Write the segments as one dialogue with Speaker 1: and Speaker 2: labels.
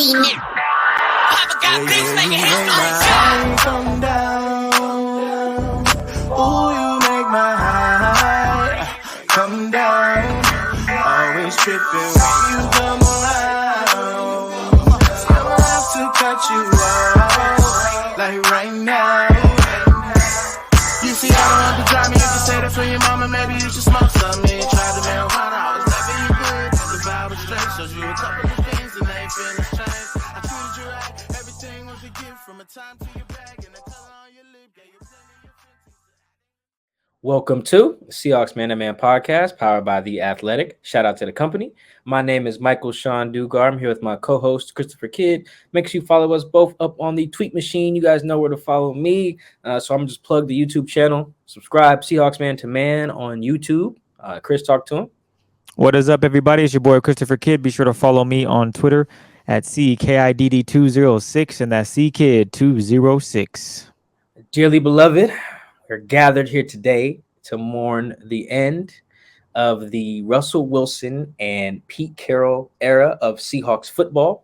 Speaker 1: see now.
Speaker 2: You make my high come down. Ooh, you make my high come down. Always tripping when you come around. Never have to cut you out like right now. You see, I don't have to drive me. You can say that for your mama. Maybe you should smoke some. Me try the marijuana. I was never you good. The vibe was straight. Shows you a couple of things and they feel the change. I treated you right. Everything was a gift from a time to your bag and the color on your lip. Yeah, you plenty of fences.
Speaker 3: Welcome to Seahawks Man podcast, powered by The Athletic. Shout out to the company. My name is Michael Sean Dugar. I'm here with my co-host, Christopher Kidd. Make sure you follow us both up on the tweet machine. You guys know where to follow me. So I'm just plug the YouTube channel. Subscribe, Seahawks Man to Man on YouTube. Chris, talk to him.
Speaker 4: What is up, everybody? It's your boy, Christopher Kidd. Be sure to follow me on Twitter at CKIDD206, and that's CKID206.
Speaker 3: Dearly beloved, we're gathered here today to mourn the end of the Russell Wilson and Pete Carroll era of Seahawks football.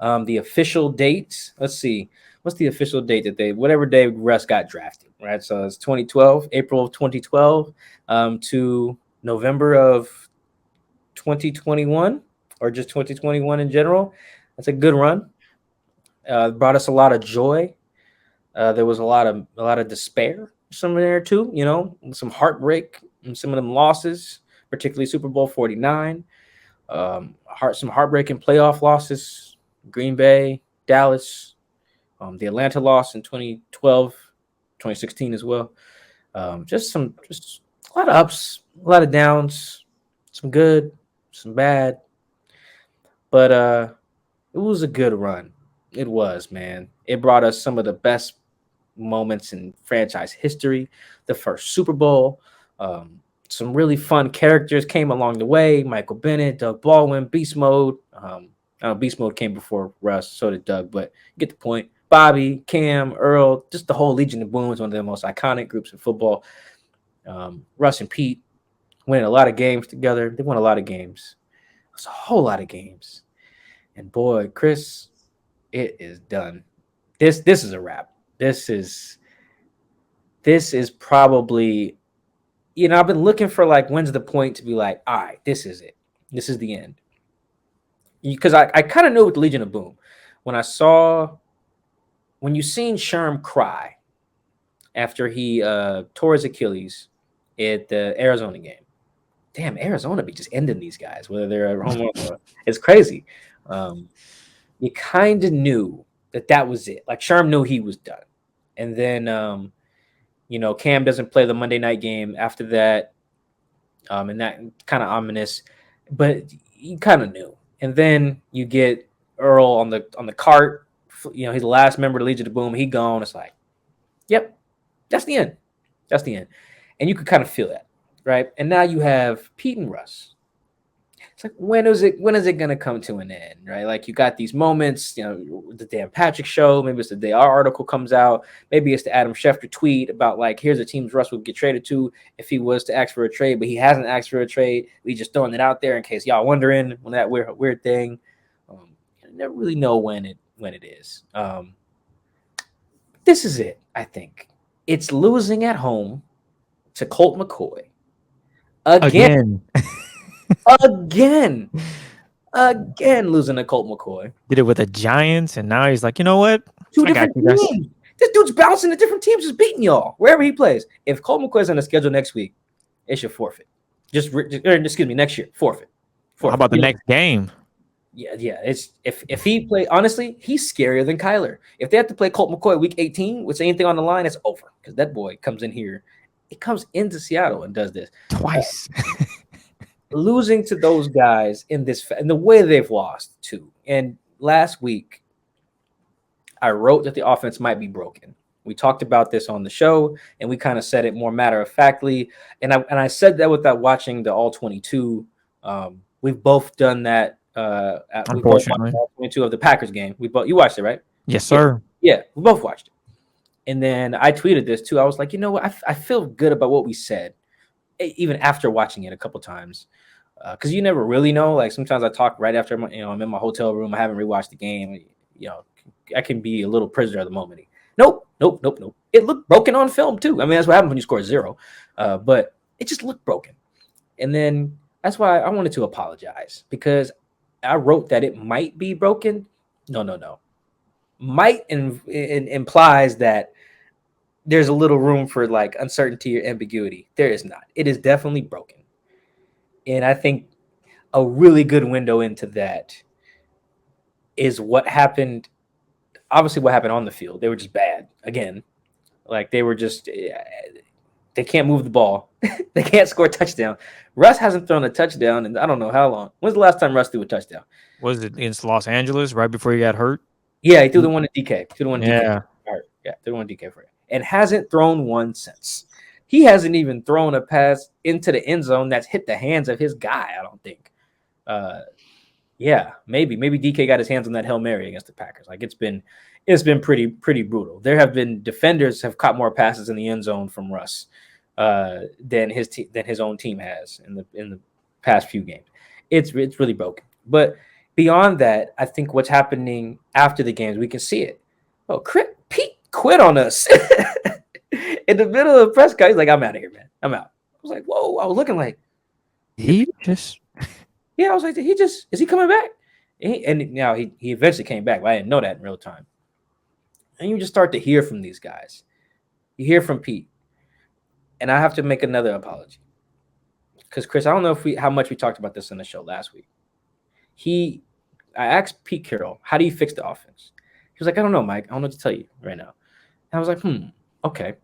Speaker 3: The official date, let's see, what's the official date that whatever day Russ got drafted, right? So it's 2012, April of 2012 to November of 2021, or just 2021 in general. That's a good run. Brought us a lot of joy. There was a lot of despair, some there too, you know, some heartbreak and some of them losses, particularly Super Bowl 49. Some heartbreaking playoff losses, Green Bay, Dallas, the Atlanta loss in 2012, 2016 as well. Just a lot of ups, a lot of downs, some good, some bad. But it was a good run. It was, man. It brought us some of the best moments in franchise history. The first Super Bowl. Some really fun characters came along the way. Michael Bennett, Doug Baldwin, Beast Mode. Beast Mode came before Russ, so did Doug, but you get the point. Bobby, Cam, Earl, just the whole Legion of Boom is one of the most iconic groups in football. Russ and Pete winning a lot of games together. They won a lot of games. It was a whole lot of games. And boy, Chris, it is done. This is a wrap. This is probably, you know, I've been looking for like, when's the point to be like, all right, this is it. This is the end. Because I kind of knew with the Legion of Boom, when you seen Sherm cry after he tore his Achilles at the Arizona game. Damn, Arizona be just ending these guys, whether they're at home or not. It's crazy. You kind of knew that was it. Like Sherm knew he was done. And then, Cam doesn't play the Monday night game after that. And that kind of ominous, but you kind of knew. And then you get Earl on the cart. You know, he's the last member of the Legion of Boom. He gone. It's like, yep, that's the end. That's the end. And you could kind of feel that, right? And now you have Pete and Russ. It's like, when is it going to come to an end, right? Like, you got these moments, you know, the Dan Patrick show. Maybe it's the day our article comes out. Maybe it's the Adam Schefter tweet about, like, here's the teams Russ would get traded to if he was to ask for a trade, but he hasn't asked for a trade. We just throwing it out there in case y'all wondering when that weird thing. You never really know when it is. This is it, I think. It's losing at home to Colt McCoy. Again. Again losing to Colt McCoy.
Speaker 4: Did it with the Giants, and now he's like, you know what?
Speaker 3: Two different teams. This dude's bouncing to different teams, just beating y'all wherever he plays. If Colt McCoy's on the schedule next week, it should forfeit. Next year, forfeit.
Speaker 4: How about the next game?
Speaker 3: Yeah. It's if he play, honestly, he's scarier than Kyler. If they have to play Colt McCoy week 18 with anything on the line, it's over because that boy comes in here. It comes into Seattle and does this
Speaker 4: twice.
Speaker 3: Losing to those guys in the way they've lost too. And last week, I wrote that the offense might be broken. We talked about this on the show, and we kind of said it more matter-of-factly. And I said that without watching the All 22. We've both done that. We both watched All 22 of the Packers game. You watched it, right?
Speaker 4: Yes, sir.
Speaker 3: Yeah, we both watched it. And then I tweeted this too. I was like, you know what? I feel good about what we said, even after watching it a couple times. because you never really know. Like sometimes I talk right after I'm in my hotel room. I haven't rewatched the game. I can be a little prisoner of the moment. Nope. It looked broken on film too. I mean, that's what happens when you score 0. But it just looked broken. And then that's why I wanted to apologize, because I wrote that it might be broken. No. Might implies that there's a little room for like uncertainty or ambiguity. There is not. It is definitely broken. And I think a really good window into that is what happened. Obviously, what happened on the field. They were just bad again. Like they were just, they can't move the ball. They can't score a touchdown. Russ hasn't thrown a touchdown in I don't know how long. When's the last time Russ threw a touchdown?
Speaker 4: Was it against Los Angeles right before he got hurt?
Speaker 3: Yeah, he threw the one at DK. Threw the one at
Speaker 4: Yeah.
Speaker 3: DK. Yeah, threw the one at DK for it. And hasn't thrown one since. He hasn't even thrown a pass into the end zone that's hit the hands of his guy, I don't think. Yeah, maybe DK got his hands on that Hail Mary against the Packers. Like it's been pretty brutal. There have been defenders have caught more passes in the end zone from Russ than his own team has in the past few games. It's really broken. But beyond that, I think what's happening after the games, we can see it. Oh, Pete quit on us in the middle of the press conference. He's like, I'm out of here, man. I'm out. I was like, whoa. I was looking like
Speaker 4: he just.
Speaker 3: Yeah, I was like, is he coming back? And now he eventually came back, but I didn't know that in real time. And you just start to hear from these guys. You hear from Pete. And I have to make another apology. Because, Chris, I don't know how much we talked about this on the show last week. I asked Pete Carroll, how do you fix the offense? He was like, I don't know, Mike. I don't know what to tell you right now. And I was like, okay.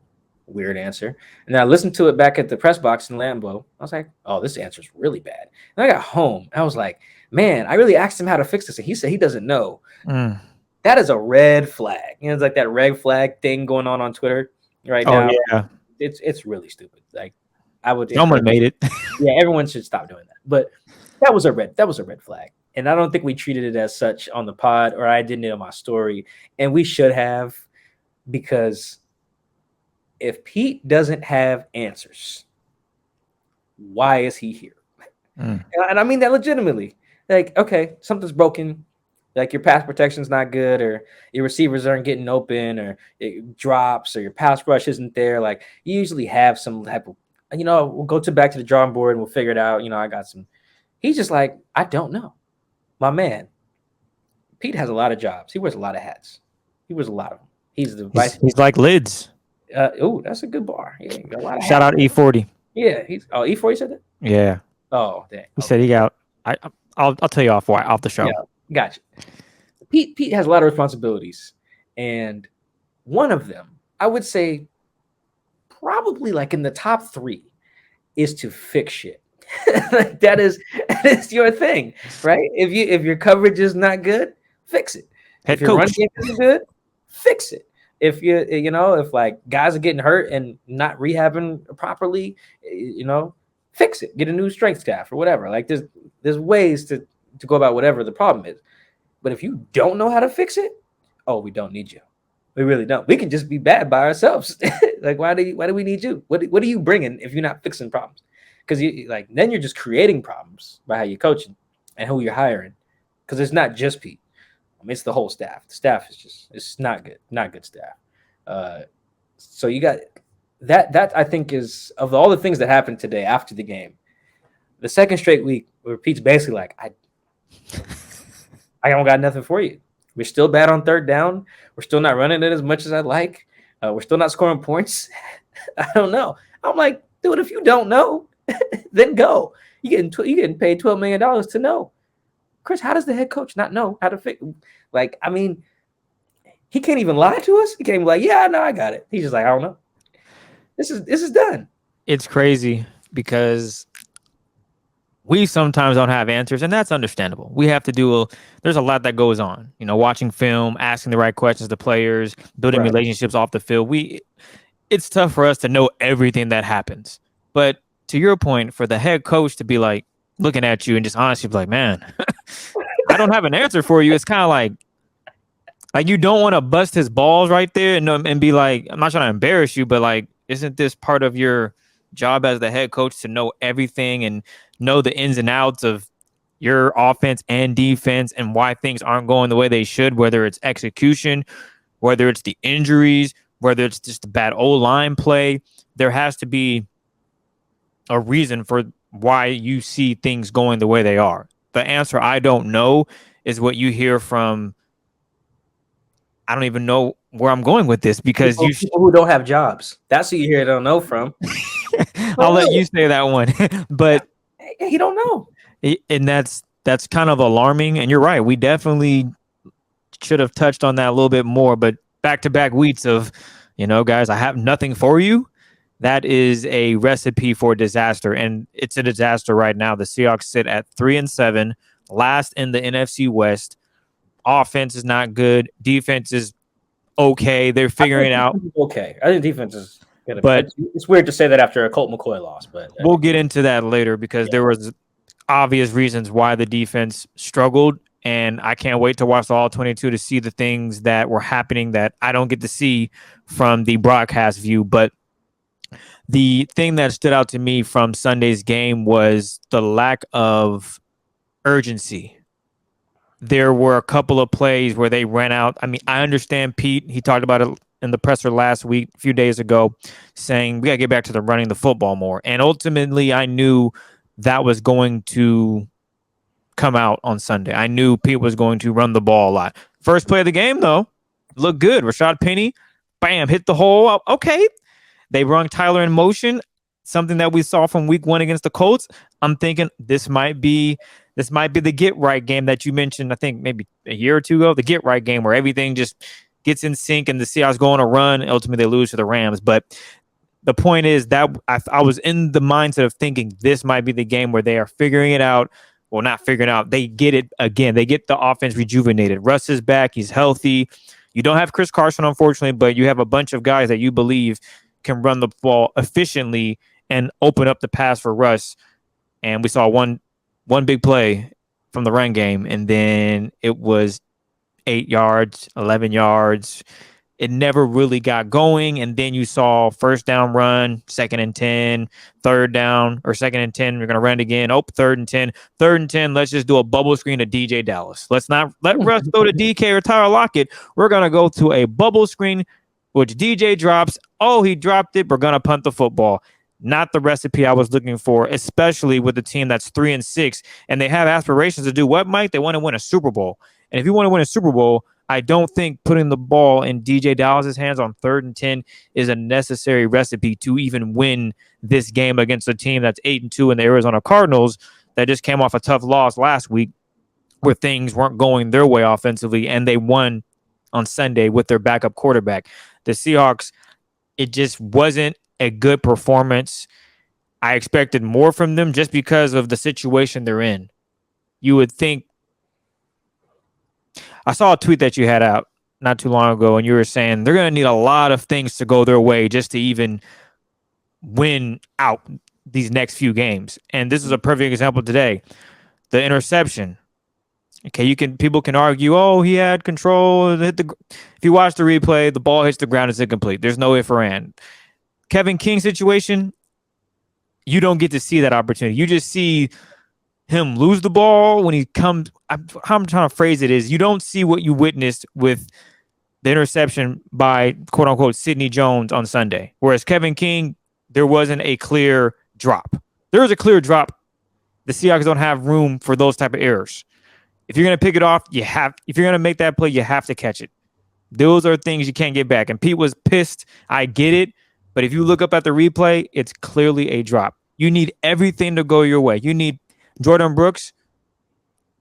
Speaker 3: Weird answer. And then I listened to it back at the press box in Lambeau. I was like, oh, this answer is really bad. And I got home. I was like, man, I really asked him how to fix this. And he said he doesn't know. That is a red flag. It's like that red flag thing going on Twitter right now.
Speaker 4: Yeah.
Speaker 3: It's really stupid. Like
Speaker 4: Someone made it.
Speaker 3: Yeah, everyone should stop doing that. But that was a red flag. And I don't think we treated it as such on the pod, or I didn't in my story. And we should have, because if Pete doesn't have answers, why is he here? And I mean that legitimately. Like, okay, something's broken. Like your pass protection's not good, or your receivers aren't getting open, or it drops, or your pass rush isn't there. Like you usually have some type of, we'll go back to the drawing board and we'll figure it out. I got some. He's just like, I don't know. My man, Pete has a lot of jobs. He wears a lot of hats. He wears a lot of them. He's the vice.
Speaker 4: He's like lids.
Speaker 3: That's a good bar. Yeah, got a lot of
Speaker 4: Shout out E40.
Speaker 3: Yeah, E40 said that.
Speaker 4: Yeah.
Speaker 3: Oh, dang.
Speaker 4: He said he got. I'll tell you off the show.
Speaker 3: Yeah, gotcha. Pete has a lot of responsibilities, and one of them, I would say, probably like in the top 3, is to fix shit. Like that is your thing, right? If your coverage is not good, fix it. If your run game isn't good, fix it. If if like guys are getting hurt and not rehabbing properly, fix it. Get a new strength staff or whatever. Like there's ways to go about whatever the problem is. But if you don't know how to fix it, we don't need you. We really don't. We can just be bad by ourselves. Like why do we need you? What are you bringing if you're not fixing problems? Because then you're just creating problems by how you're coaching and who you're hiring. Because it's not just Pete. It's the whole staff. The staff it's not good staff. So you got that I think is, of all the things that happened today after the game, the second straight week where Pete's basically like, I don't got nothing for you. We're still bad on third down. We're still not running it as much as I'd like. We're still not scoring points. I don't know. I'm like, dude, if you don't know, then go. You're getting paid $12 million to know. Chris, how does the head coach not know how to fix? Like, I mean, he can't even lie to us. He can't be like, yeah, no, I got it. He's just like, I don't know. This is done.
Speaker 4: It's crazy because we sometimes don't have answers, and that's understandable. We have to there's a lot that goes on, watching film, asking the right questions to players, building relationships off the field. It's tough for us to know everything that happens. But to your point, for the head coach to be like looking at you and just honestly be like, man, I don't have an answer for you. It's kind of like you don't want to bust his balls right there and be like, I'm not trying to embarrass you, but like, isn't this part of your job as the head coach to know everything and know the ins and outs of your offense and defense and why things aren't going the way they should, whether it's execution, whether it's the injuries, whether it's just the bad O-line play. There has to be a reason for why you see things going the way they are. The answer I don't know is what you hear from. I don't even know where I'm going with this because
Speaker 3: people who don't have jobs. That's who you hear don't know from.
Speaker 4: I'll let you say that one, but
Speaker 3: he don't know,
Speaker 4: and that's kind of alarming. And you're right, we definitely should have touched on that a little bit more. But back-to-back weeks of, guys, I have nothing for you. That is a recipe for disaster, and it's a disaster right now. The Seahawks sit at 3-7, last in the NFC West. Offense is not good. Defense is okay. They're figuring it out.
Speaker 3: Okay, I think defense is good.
Speaker 4: But
Speaker 3: it's weird to say that after a Colt McCoy loss. But
Speaker 4: we'll get into that later because there was obvious reasons why the defense struggled, and I can't wait to watch the All 22 to see the things that were happening that I don't get to see from the broadcast view. But the thing that stood out to me from Sunday's game was the lack of urgency. There were a couple of plays where they ran out. I mean, I understand Pete. He talked about it in the presser last week, a few days ago, saying we got to get back to the running the football more. And ultimately, I knew that was going to come out on Sunday. I knew Pete was going to run the ball a lot. First play of the game, though, looked good. Rashad Penny, bam, hit the hole. Okay. They run Tyler in motion, something that we saw from week 1 against the Colts. I'm thinking this might be the get right game that you mentioned, I think maybe a year or two ago, the get right game where everything just gets in sync and the Seahawks go on a run. Ultimately, they lose to the Rams. But the point is that I was in the mindset of thinking this might be the game where they are figuring it out. Well, not figuring out. They get it again. They get the offense rejuvenated. Russ is back. He's healthy. You don't have Chris Carson, unfortunately, but you have a bunch of guys that you believe can run the ball efficiently and open up the pass for Russ. And we saw one big play from the run game, and then it was 8 yards, 11 yards. It never really got going, and then you saw first down run, 2nd and 10, third down, or 2nd and 10, we're going to run it again. 3rd and 10. 3rd and 10, let's just do a bubble screen to DJ Dallas. Let's not let Russ go to DK or Tyler Lockett. We're going to go to a bubble screen, which DJ drops. Oh, he dropped it. We're going to punt the football. Not the recipe I was looking for, especially with a team that's 3-6, and they have aspirations to do what, Mike? They want to win a Super Bowl. And if you want to win a Super Bowl, I don't think putting the ball in DJ Dallas's hands on 3rd and 10 is a necessary recipe to even win this game against a team that's 8-2 in the Arizona Cardinals that just came off a tough loss last week where things weren't going their way offensively, and they won on Sunday with their backup quarterback. The Seahawks, it just wasn't a good performance. I expected more from them just because of the situation they're in. You would think. I saw a tweet that you had out not too long ago, and you were saying they're going to need a lot of things to go their way just to even win out these next few games. And this is a perfect example today. The interception. Okay, people can argue, oh, he had control. If you watch the replay, the ball hits the ground, it's incomplete. There's no if or and. Kevin King situation, you don't get to see that opportunity. You just see him lose the ball when he comes. How I'm trying to phrase it is you don't see what you witnessed with the interception by quote unquote Sidney Jones on Sunday. Whereas Kevin King, there wasn't a clear drop. There was a clear drop. The Seahawks don't have room for those type of errors. If you're going to pick it off, if you're going to make that play, you have to catch it. Those are things you can't get back. And Pete was pissed. I get it. But if you look up at the replay, it's clearly a drop. You need everything to go your way. You need Jordan Brooks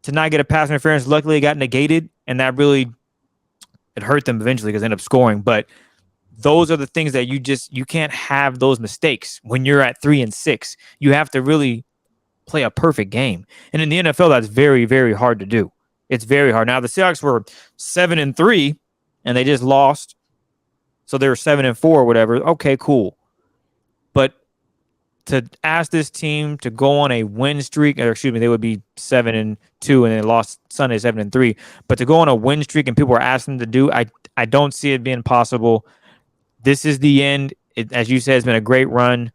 Speaker 4: to not get a pass interference. Luckily, it got negated, and that really it hurt them eventually because they ended up scoring. But those are the things that you can't have those mistakes when you're at 3-6. You have to really play a perfect game. And in the NFL, that's very, very hard to do. It's very hard. Now, the Seahawks were 7-3, and they just lost. So they were 7-4 or whatever. Okay, cool. But to ask this team to go on a win streak, or excuse me, they would be 7-2 and they lost Sunday 7-3. But to go on a win streak and people are asking them to do, I don't see it being possible. This is the end. As you said, it's been a great run.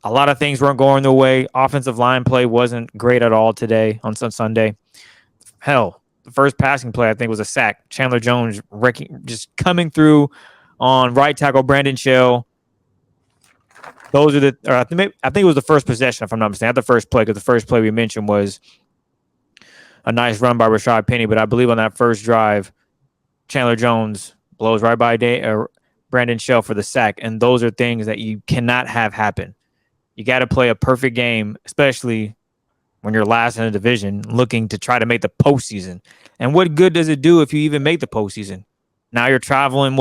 Speaker 4: A lot of things weren't going their way. Offensive line play wasn't great at all today on Sunday. Hell, the first passing play I think was a sack. Chandler Jones just coming through on right tackle Brandon Shell. Those are I think it was the first possession, if I'm not mistaken. Not the first play, because the first play we mentioned was a nice run by Rashad Penny. But I believe on that first drive, Chandler Jones blows right by Brandon Shell for the sack. And those are things that you cannot have happen. You got to play a perfect game, especially when you're last in a division, looking to try to make the postseason. And what good does it do if you even make the postseason? Now you're traveling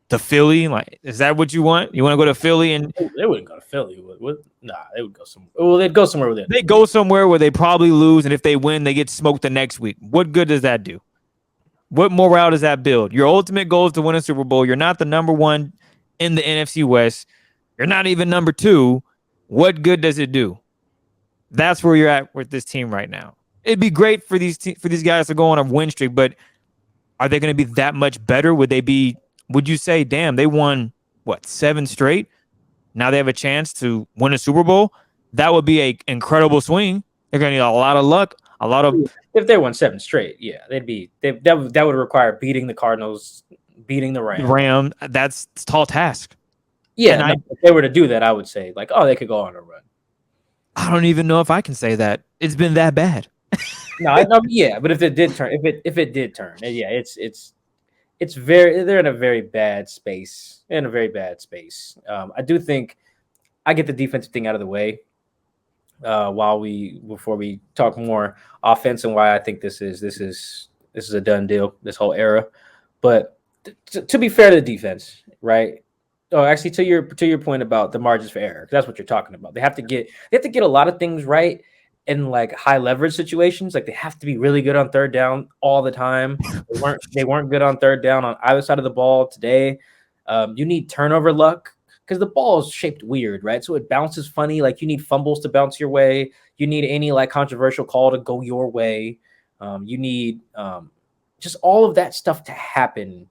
Speaker 4: to Philly? Like, is that what you want? You want to go to Philly? And
Speaker 3: they wouldn't go to Philly. Nah, they would go somewhere. Well, they'd go somewhere with it.
Speaker 4: They go somewhere where they probably lose, and if they win, they get smoked the next week. What good does that do? What morale does that build? Your ultimate goal is to win a Super Bowl. You're not the number one in the NFC West. You're not even number 2. What good does it do? That's where you're at with this team right now. It'd be great for these guys to go on a win streak, but are they going to be that much better? Would you say, damn, they won, 7 straight? Now they have a chance to win a Super Bowl? That would be an incredible swing. They're going to need a lot of luck,
Speaker 3: If they won 7 straight, yeah, that would require beating the Cardinals, beating the Rams.
Speaker 4: That's a tall task.
Speaker 3: Yeah, if they were to do that, I would say, like, they could go on a run.
Speaker 4: I don't even know if I can say that. It's been that bad.
Speaker 3: Yeah, but if it did turn, yeah, it's they're in a very bad space. I do think I get the defensive thing out of the way before we talk more offense and why I think this is a done deal, this whole era. But to be fair to the defense, right? Oh, actually, to your point about the margins for error, that's what you're talking about. They have to get a lot of things right in like high leverage situations. Like they have to be really good on third down all the time. They weren't good on third down on either side of the ball today. You need turnover luck because the ball is shaped weird, right? So it bounces funny. Like you need fumbles to bounce your way. You need any like controversial call to go your way. You need just all of that stuff to happen.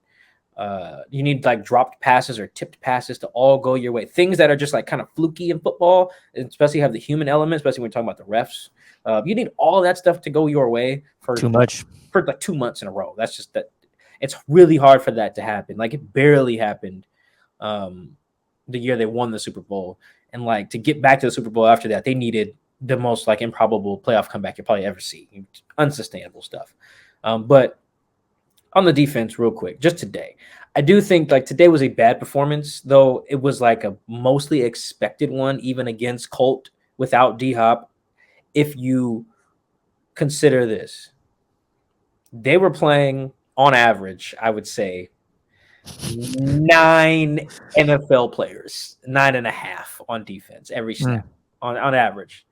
Speaker 3: You need like dropped passes or tipped passes to all go your way. Things that are just like kind of fluky in football, and especially have the human element, especially when you're talking about the refs. You need all that stuff to go your way for like 2 months in a row. That's just that. It's really hard for that to happen. Like it barely happened the year they won the Super Bowl, and like to get back to the Super Bowl after that, they needed the most like improbable playoff comeback you probably ever see. Unsustainable stuff. But on the defense, real quick, just today, I do think like today was a bad performance, though it was like a mostly expected one, even against Colt without D-Hop. If you consider this, they were playing on average, I would say 9 NFL players, 9.5 on defense every snap on average.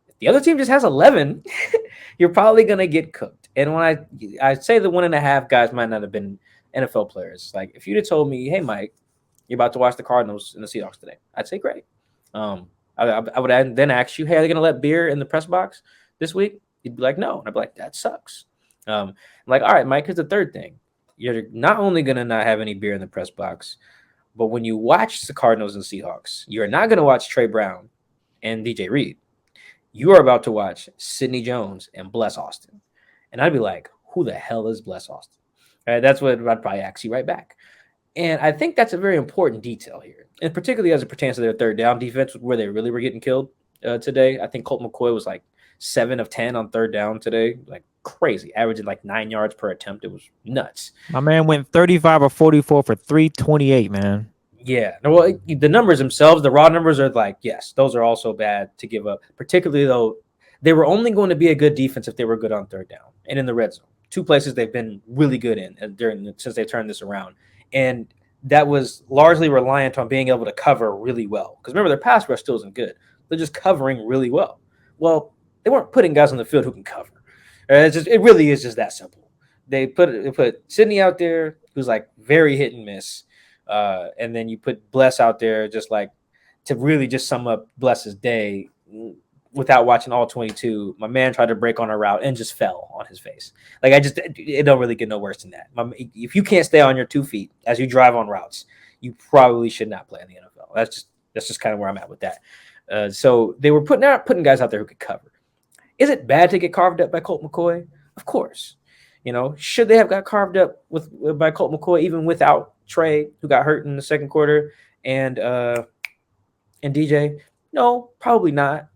Speaker 3: If the other team just has 11, you're probably going to get cooked. And when I say the 1.5 guys might not have been NFL players, like if you'd have told me, hey, Mike, you're about to watch the Cardinals and the Seahawks today, I'd say great. I would then ask you, hey, are they going to let beer in the press box this week? You'd be like, no. And I'd be like, that sucks. I'm like, all right, Mike, here's the third thing. You're not only going to not have any beer in the press box, but when you watch the Cardinals and Seahawks, you're not going to watch Trey Brown and DJ Reed. You are about to watch Sidney Jones and Bless Austin. And I'd be like, who the hell is Bless Austin? Right, that's what I'd probably ask you right back. And I think that's a very important detail here, and particularly as it pertains to their third down defense, where they really were getting killed today. I think Colt McCoy was like 7 of 10 on third down today, like crazy, averaging like 9 yards per attempt. It was nuts.
Speaker 4: My man went 35 or 44 for 328, man.
Speaker 3: Yeah. Well, the numbers themselves, the raw numbers are like, yes, those are also bad to give up, particularly though they were only going to be a good defense if they were good on third down and in the red zone. 2 places they've been really good in since they turned this around. And that was largely reliant on being able to cover really well. Because remember, their pass rush still isn't good. They're just covering really well. Well, they weren't putting guys on the field who can cover. It really is just that simple. They put Sidney out there, who's like very hit and miss. And then you put Bless out there just like to really just sum up Bless's day without watching all 22. My man tried to break on a route and just fell on his face. Like it don't really get no worse than that. If you can't stay on your 2 feet as you drive on routes, you probably should not play in the NFL. That's just kind of where I'm at with that. So they were putting guys out there who could cover. Is it bad to get carved up by Colt McCoy? Of course. Should they have got carved up by Colt McCoy even without Trey, who got hurt in the second quarter, and DJ? No, probably not.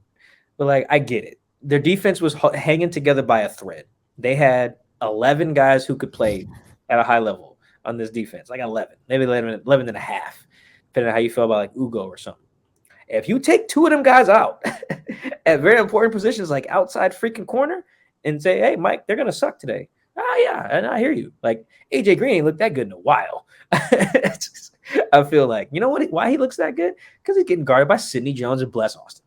Speaker 3: But like, I get it. Their defense was hanging together by a thread. They had 11 guys who could play at a high level on this defense, like 11, maybe 11 and a half, depending on how you feel about like Ugo or something. If you take two of them guys out at very important positions like outside freaking corner and say, hey, Mike, they're going to suck today. Yeah, and I hear you. Like, AJ Green ain't looked that good in a while. I feel like, you know what? Why he looks that good? Because he's getting guarded by Sidney Jones and Bless Austin.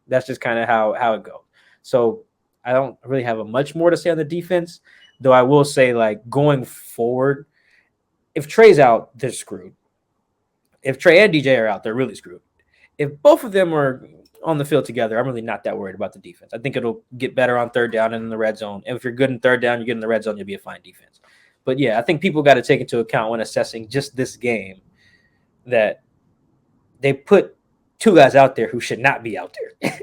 Speaker 3: That's just kind of how it goes. So I don't really have much more to say on the defense, though I will say, like, going forward, if Trey's out, they're screwed. If Trey and DJ are out, they're really screwed. If both of them are on the field together, I'm really not that worried about the defense. I think it'll get better on third down and in the red zone. And if you're good in third down, you get in the red zone, you'll be a fine defense. But yeah, I think people got to take into account when assessing just this game that they put two guys out there who should not be out there.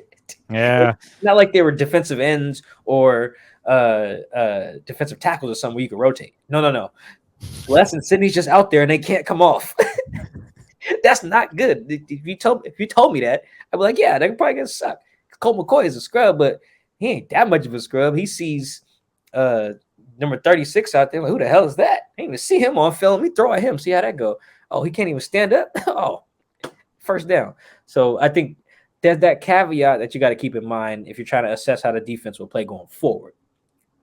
Speaker 4: Yeah.
Speaker 3: It's not like they were defensive ends or defensive tackles or something where you could rotate. No. Les and Sidney's just out there and they can't come off. That's not good. If you told me that, I'd be like, yeah, they're probably gonna suck. Colt McCoy is a scrub, but he ain't that much of a scrub. He sees number 36 out there. Like, who the hell is that? I didn't even see him on film. Let me throw at him, see how that go. Oh, he can't even stand up. Oh, first down. So I think there's that caveat that you got to keep in mind if you're trying to assess how the defense will play going forward.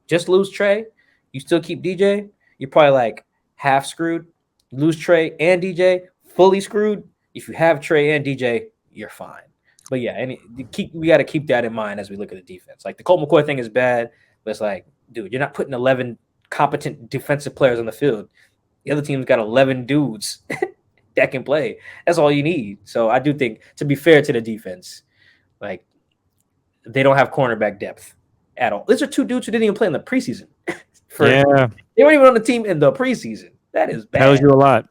Speaker 3: Just lose Trey, you still keep DJ, you're probably like half screwed. Lose Trey and DJ, fully screwed. If you have Trey and DJ, you're fine. But yeah, we got to keep that in mind as we look at the defense. Like, the Colt McCoy thing is bad, but it's like, dude, you're not putting 11 competent defensive players on the field. The other team's got 11 dudes that can play. That's all you need. So I do think, to be fair to the defense, like, they don't have cornerback depth at all. These are two dudes who didn't even play in the preseason. They weren't even on the team in the preseason. That is bad.
Speaker 4: Tells you a lot.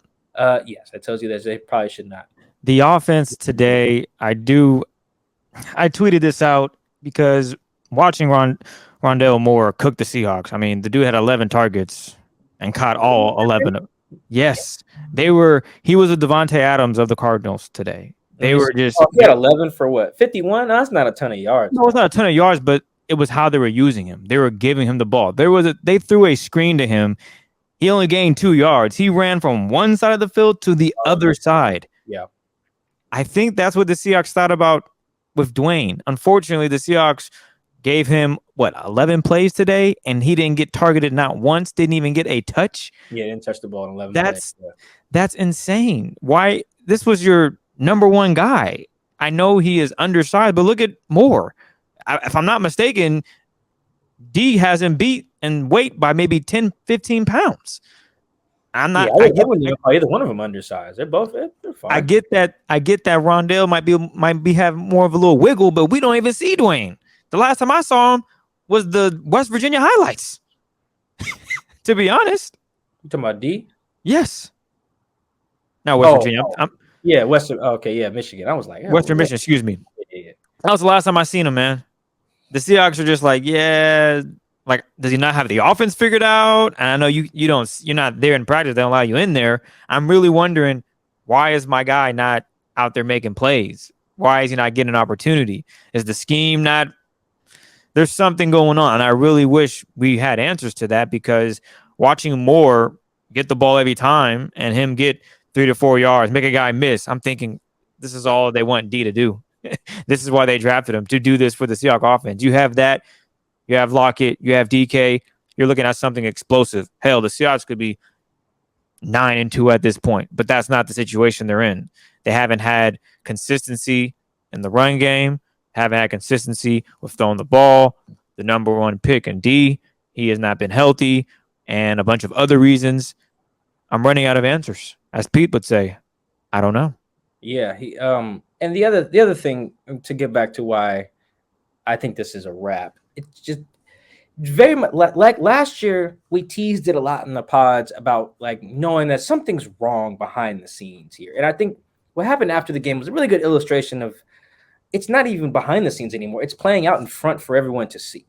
Speaker 3: Yes, it tells you that they probably should not.
Speaker 4: The offense today, I tweeted this out because watching Rondale Moore cook the Seahawks. I mean, the dude had 11 targets and caught all 11. Yes, he was with Devontae Adams of the Cardinals today. They were just.
Speaker 3: He had 11 for what? 51? No, that's not a ton of yards.
Speaker 4: No, it's not a ton of yards, but it was how they were using him. They were giving him the ball. They threw a screen to him. He only gained 2 yards. He ran from one side of the field to the other side.
Speaker 3: Yeah.
Speaker 4: I think that's what the Seahawks thought about with Dwayne. Unfortunately, the Seahawks gave him, 11 plays today, and he didn't get targeted not once, didn't even get a touch.
Speaker 3: Yeah, didn't touch the ball in 11
Speaker 4: plays.
Speaker 3: Yeah.
Speaker 4: That's insane. Why? This was your number one guy. I know he is undersized, but look at Moore. If I'm not mistaken, D has him beat in weight by maybe 10, 15 pounds. I'm not.
Speaker 3: Yeah, I wouldn't even call either one of them undersized. They're fine.
Speaker 4: I get that. Rondale might be having more of a little wiggle, but we don't even see Dwayne. The last time I saw him was the West Virginia highlights. To be honest.
Speaker 3: You talking about D?
Speaker 4: Yes. No, West Virginia.
Speaker 3: Yeah, Western. Okay, yeah, Michigan. I was like,
Speaker 4: Western Michigan. Excuse me.
Speaker 3: Yeah.
Speaker 4: That was the last time I seen him, man. The Seahawks are just like, yeah. Like, does he not have the offense figured out? And I know you're not there in practice. They don't allow you in there. I'm really wondering, why is my guy not out there making plays? Why is he not getting an opportunity? Is the scheme not? There's something going on. And I really wish we had answers to that, because watching Moore get the ball every time and him get 3 to 4 yards, make a guy miss, I'm thinking this is all they want D to do. This is why they drafted him, to do this for the Seahawks offense. You have that. You have Lockett, you have DK. You're looking at something explosive. Hell, the Seahawks could be 9-2 at this point, but that's not the situation they're in. They haven't had consistency in the run game, haven't had consistency with throwing the ball. The number one pick in D, he has not been healthy, and a bunch of other reasons. I'm running out of answers. As Pete would say, I don't know.
Speaker 3: Yeah, and the other thing, to get back to why I think this is a wrap. It's just very much like last year, we teased it a lot in the pods about like knowing that something's wrong behind the scenes here. And I think what happened after the game was a really good illustration of it's not even behind the scenes anymore. It's playing out in front for everyone to see.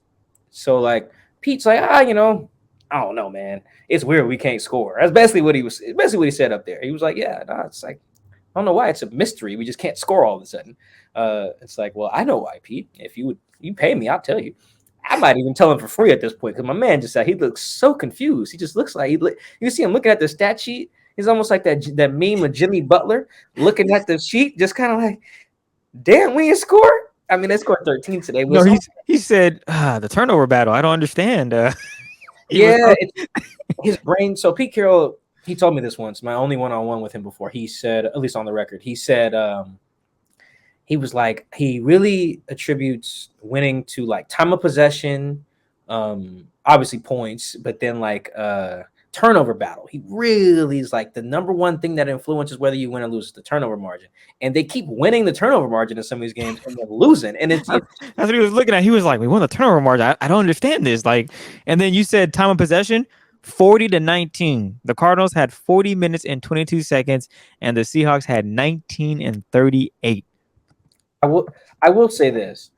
Speaker 3: So like Pete's like, I don't know, man. It's weird we can't score. That's basically what he said up there. He was like, yeah, no, it's like I don't know why it's a mystery. We just can't score all of a sudden. It's like, well, I know why, Pete. If you pay me, I'll tell you. I might even tell him for free at this point because my man just said he looks so confused. He just looks like you see him looking at the stat sheet. He's almost like that meme of Jimmy Butler looking at the sheet, just kind of like, damn, we didn't score. I mean, they scored 13 today.
Speaker 4: No, he said the turnover battle. I don't understand.
Speaker 3: Yeah, his brain. So Pete Carroll, he told me this once. My only one-on-one with him before. He said, at least on the record, he said he was like he really attributes winning to like time of possession, obviously points, but then like turnover battle. He really is like the number one thing that influences whether you win or lose is the turnover margin. And they keep winning the turnover margin in some of these games and they're losing. And that's
Speaker 4: what he was looking at. He was like, we won the turnover margin. I don't understand this. Like, and then you said time of possession, 40-19. The Cardinals had 40 minutes and 22 seconds, and the Seahawks had 19 and 38.
Speaker 3: I will say this.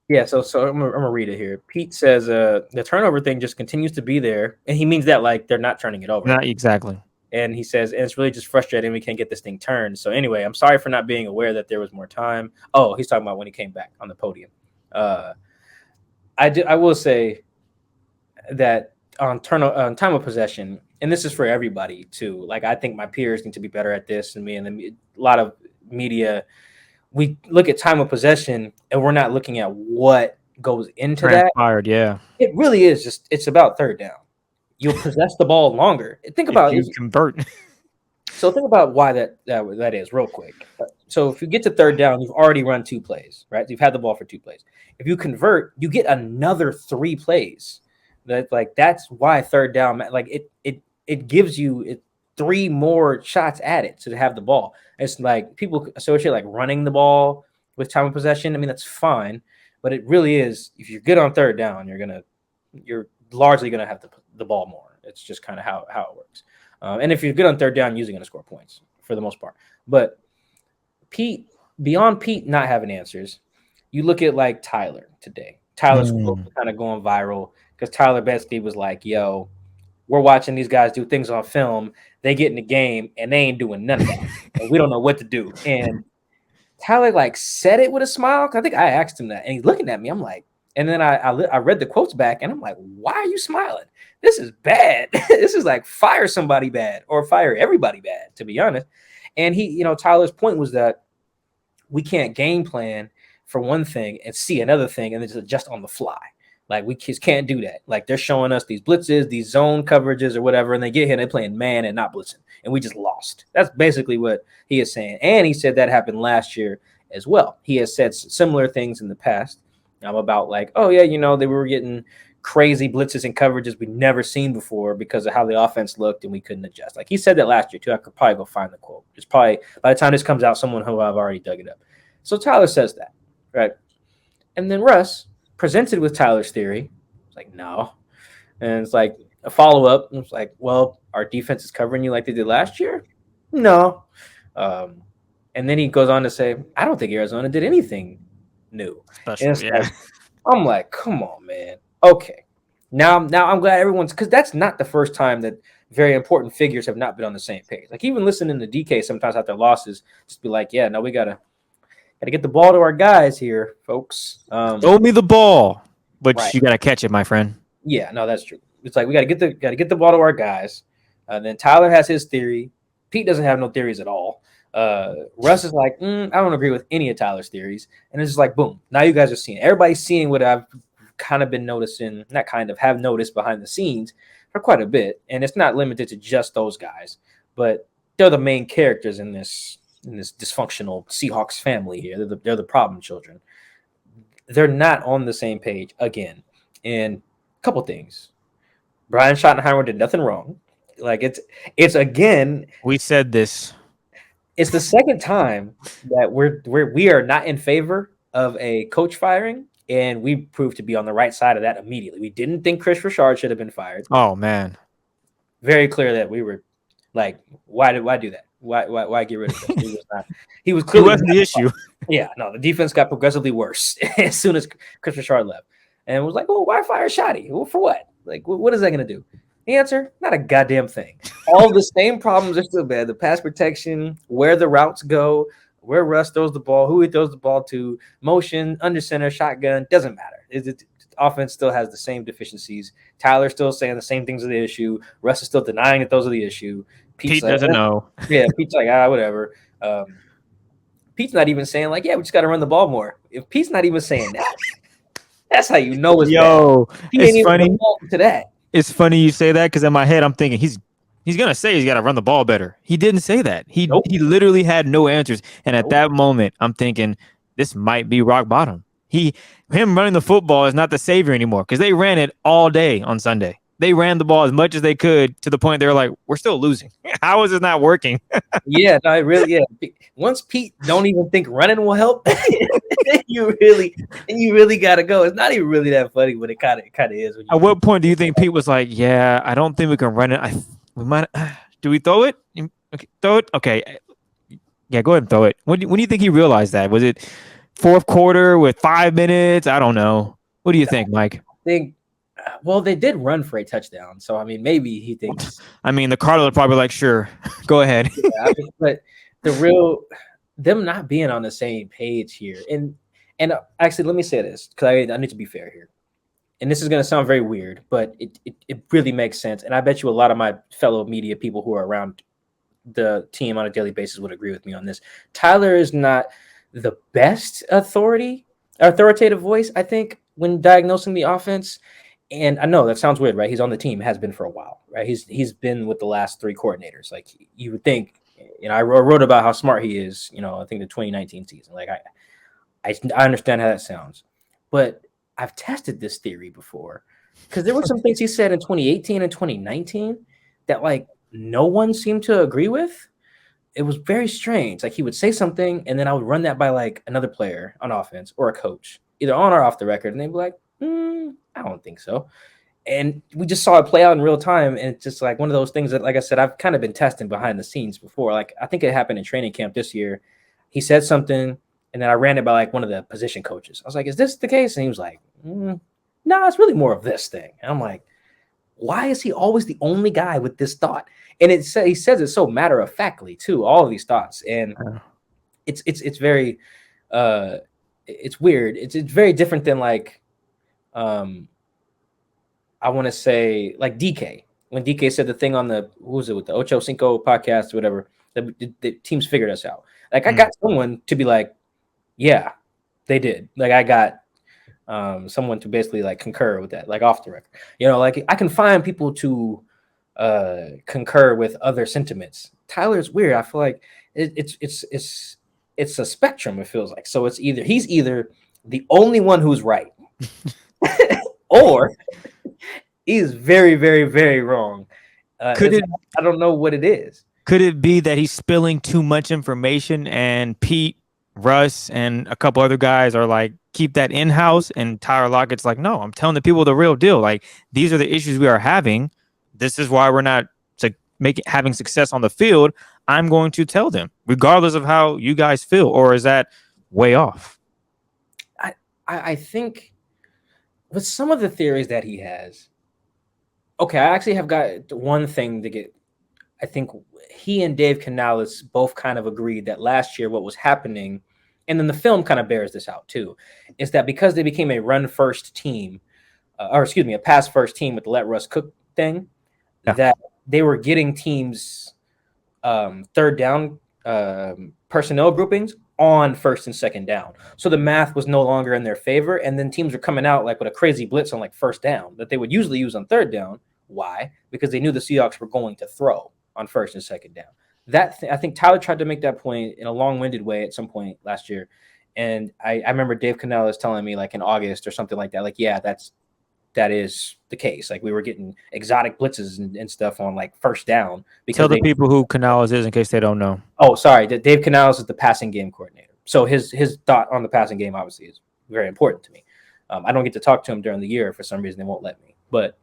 Speaker 3: Yeah, so I'm gonna read it here. Pete says the turnover thing just continues to be there, and he means that like they're not turning it over.
Speaker 4: Not exactly.
Speaker 3: And he says, and it's really just frustrating we can't get this thing turned. So anyway, I'm sorry for not being aware that there was more time. Oh, he's talking about when he came back on the podium. I will say that on time of possession, and this is for everybody too. Like I think my peers need to be better at this, and a lot of media. We look at time of possession and we're not looking at what goes into
Speaker 4: transpired, that. Yeah.
Speaker 3: It really is just, it's about third down. You'll possess the ball longer. Think about
Speaker 4: it. Convert.
Speaker 3: So think about why that is real quick. So if you get to third down, you've already run 2 plays, right? You've had the ball for 2 plays. If you convert, you get another 3 plays. That's why third down, like it gives you 3 more shots at it to have the ball. It's like people associate like running the ball with time of possession. I mean, that's fine, but it really is. If you're good on third down, you're largely gonna have the ball more. It's just kind of how it works. And if you're good on third down, you're usually gonna score points for the most part. But beyond Pete not having answers, you look at like Tyler today. Tyler's kind of going viral because Tyler basically was like, "Yo, we're watching these guys do things on film. They get in the game and they ain't doing none of that. And we don't know what to do." And Tyler like said it with a smile. I think I asked him that, and he's looking at me. I'm like, and then I read the quotes back, and I'm like, why are you smiling? This is bad. This is like fire somebody bad or fire everybody bad, to be honest. And Tyler's point was that we can't game plan for one thing and see another thing and then just adjust on the fly. Like we just can't do that. Like they're showing us these blitzes, these zone coverages or whatever, and they get here and they're playing man and not blitzing, and we just lost. That's basically what he is saying. And he said that happened last year as well. He has said similar things in the past about like, oh yeah, they were getting crazy blitzes and coverages we'd never seen before because of how the offense looked and we couldn't adjust. Like he said that last year too. I could probably go find the quote. It's probably by the time this comes out, someone who I've already dug it up. So Tyler says that, right? And then Russ presented with Tyler's theory. It's like, no. And it's like a follow-up. It's like, well, our defense is covering you like they did last year? No. And then he goes on to say, I don't think Arizona did anything new.
Speaker 4: Special, yeah.
Speaker 3: Like, I'm like, come on, man. Okay. Now I'm glad everyone's, because that's not the first time that very important figures have not been on the same page. Like even listening to DK sometimes after losses, just be like, yeah, no, we gotta get the ball to our guys here, folks.
Speaker 4: Throw me the ball, but right. You gotta catch it, my friend.
Speaker 3: Yeah, no, that's true. It's like we gotta get the ball to our guys. And then Tyler has his theory. Pete doesn't have no theories at all. Russ is like, I don't agree with any of Tyler's theories. And it's just like, boom. Now you guys are seeing. Everybody's seeing what I've kind of been noticing, have noticed behind the scenes for quite a bit. And it's not limited to just those guys, but they're the main characters in this dysfunctional Seahawks family here. They're the problem children. They're not on the same page again. And a couple things. Brian Schottenheimer did nothing wrong. Like it's again.
Speaker 4: We said this.
Speaker 3: It's the second time that we are not in favor of a coach firing, and we proved to be on the right side of that immediately. We didn't think Chris Richard should have been fired.
Speaker 4: Oh man,
Speaker 3: very clear that we were like, why do that? Why get rid of him? He was not. He was
Speaker 4: He
Speaker 3: clearly
Speaker 4: wasn't the issue.
Speaker 3: Yeah, no, the defense got progressively worse as soon as Chris Richard left, and it was like, well, why fire Shoddy? Well, for what? Like, what is that going to do? The answer: not a goddamn thing. All the same problems are still bad. The pass protection, where the routes go, where Russ throws the ball, who he throws the ball to, motion, under center, shotgun, doesn't matter. Offense still has the same deficiencies. Tyler's still saying the same things are the issue. Russ is still denying that those are the issue.
Speaker 4: Pete doesn't know.
Speaker 3: Yeah, Pete's like, whatever. Pete's not even saying like, yeah, we just got to run the ball more. If Pete's not even saying that, that's how you know it's bad. He ain't
Speaker 4: it's funny
Speaker 3: to that.
Speaker 4: It's funny you say that because in my head I'm thinking he's gonna say he's got to run the ball better. He didn't say that. He literally had no answers. And at that moment, I'm thinking this might be rock bottom. Him running the football is not the savior anymore because they ran it all day on Sunday. They ran the ball as much as they could to the point they were like, we're still losing. How is this not working?
Speaker 3: Yeah, no, really. Yeah. Once Pete don't even think running will help, you really got to go. It's not even really that funny, but it kind of is.
Speaker 4: At what point do you think Pete was like, yeah, I don't think we can run it. We might. Do we throw it? Okay, throw it. Okay. Yeah, go ahead and throw it. When do you think he realized that? Was it fourth quarter with 5 minutes? I don't know. What do you think, Mike?
Speaker 3: Well, they did run for a touchdown, so I mean, maybe he thinks.
Speaker 4: I mean, the Cardinals are probably like, sure, go ahead.
Speaker 3: Yeah, but them not being on the same page here, and actually, let me say this because I need to be fair here, and this is going to sound very weird, but it really makes sense, and I bet you a lot of my fellow media people who are around the team on a daily basis would agree with me on this. Tyler is not the best authoritative voice, I think, when diagnosing the offense. And I know that sounds weird, right? He's on the team, has been for a while, right? He's been with the last three coordinators. Like you would think, I wrote about how smart he is, I think the 2019 season. Like I understand how that sounds, but I've tested this theory before because there were some things he said in 2018 and 2019 that like no one seemed to agree with. It was very strange. Like he would say something and then I would run that by like another player on offense or a coach, either on or off the record. And they'd be like, I don't think so. And we just saw it play out in real time. And it's just like one of those things that, like I said, I've kind of been testing behind the scenes before. Like I think it happened in training camp this year. He said something and then I ran it by like one of the position coaches. I was like, is this the case? And he was like, no, it's really more of this thing. And I'm like, why is he always the only guy with this thought? And he says it so matter of factly too, all of these thoughts. And it's very it's weird. It's very different than like I want to say like DK, when DK said the thing on with the Ocho Cinco podcast or whatever, the teams figured us out. Like I got someone to be like, yeah, they did. Like I got someone to basically like concur with that, like off the record. Like I can find people to concur with other sentiments. Tyler's weird. I feel like it's a spectrum. It feels like so. He's either the only one who's right, or he's very, very, very wrong. I don't know what it is.
Speaker 4: Could it be that he's spilling too much information and Pete, Russ, and a couple other guys are like, keep that in-house, and Tyler Lockett's like, no, I'm telling the people the real deal. Like, these are the issues we are having. This is why we're not having success on the field. I'm going to tell them, regardless of how you guys feel. Or is that way off?
Speaker 3: I think with some of the theories that he has, okay, I actually have got one thing to get. I think he and Dave Canales both kind of agreed that last year what was happening, and then the film kind of bears this out too, is that because they became a run-first team, a pass-first team with the let Russ cook thing, that they were getting teams third down personnel groupings on first and second down. So the math was no longer in their favor, and then teams were coming out like with a crazy blitz on like first down that they would usually use on third down. Why? Because they knew the Seahawks were going to throw on first and second down. I think Tyler tried to make that point in a long-winded way at some point last year. And I remember Dave Canales telling me like in August or something like that, like, yeah, that is the case. Like we were getting exotic blitzes and stuff on like first down.
Speaker 4: Tell the people who Canales is in case they don't know.
Speaker 3: Oh, sorry. Dave Canales is the passing game coordinator. So his thought on the passing game obviously is very important to me. I don't get to talk to him during the year for some reason. They won't let me. But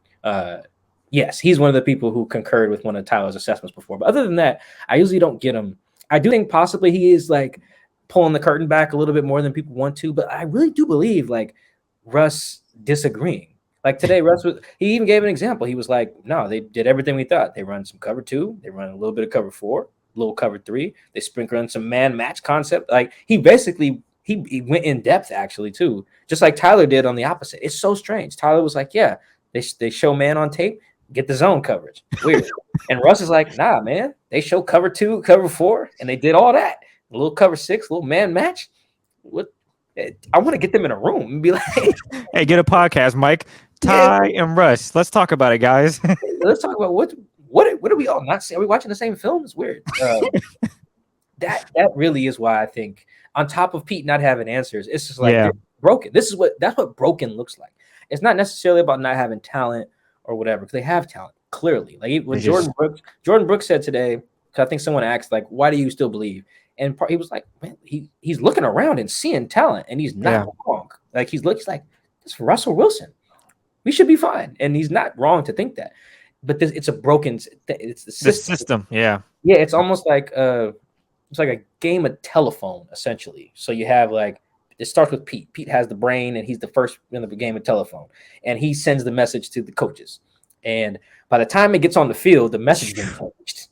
Speaker 3: Yes, he's one of the people who concurred with one of Tyler's assessments before. But other than that, I usually don't get him. I do think possibly he is like pulling the curtain back a little bit more than people want to, but I really do believe like Russ disagreeing. Like today, he even gave an example. He was like, no, they did everything we thought. They run some cover 2, they run a little bit of cover 4, a little cover 3, they sprinkle in some man match concept. Like he basically he went in depth actually too, just like Tyler did on the opposite. It's so strange. Tyler was like, yeah, they show man on tape, get the zone coverage. Weird. And Russ is like, nah, man, they show cover 2, cover 4, and they did all that. A little cover 6, a little man match. What? I want to get them in a room and be like,
Speaker 4: hey, get a podcast, Mike. Ty and Russ. Let's talk about it, guys.
Speaker 3: Let's talk about what are we all not seeing? Are we watching the same film? It's weird. That really is why I think, on top of Pete not having answers, it's just like broken. That's what broken looks like. It's not necessarily about not having talent or whatever, because they have talent clearly. Like what Jordan Brooks said today, because I think someone asked like, why do you still believe? And he was like, man, he's looking around and seeing talent, and he's not wrong. Like he's like, this is Russell Wilson. We should be fine, and he's not wrong to think that. But it's a broken. It's the system.
Speaker 4: Yeah.
Speaker 3: It's almost like it's like a game of telephone essentially. So you have like, it starts with Pete. Pete has the brain, and he's the first in the game of telephone, and he sends the message to the coaches. And by the time it gets on the field, the message gets changed.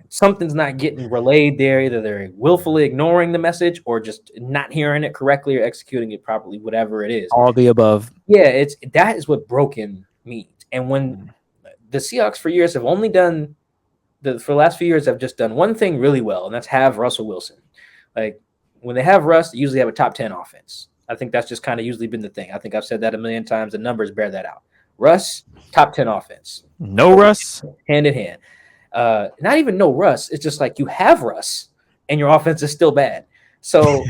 Speaker 3: Something's not getting relayed there. Either they're willfully ignoring the message, or just not hearing it correctly, or executing it properly, whatever it is.
Speaker 4: All the above.
Speaker 3: Yeah, that is what broken means. And when the Seahawks for years have only done for the last few years have just done one thing really well, and that's have Russell Wilson. Like when they have Russ, they usually have a top 10 offense. I think that's just kind of usually been the thing. I think I've said that a million times. The numbers bear that out. Russ, top 10 offense.
Speaker 4: No Russ,
Speaker 3: hand in hand. Not even no Russ. It's just like you have Russ, and your offense is still bad. So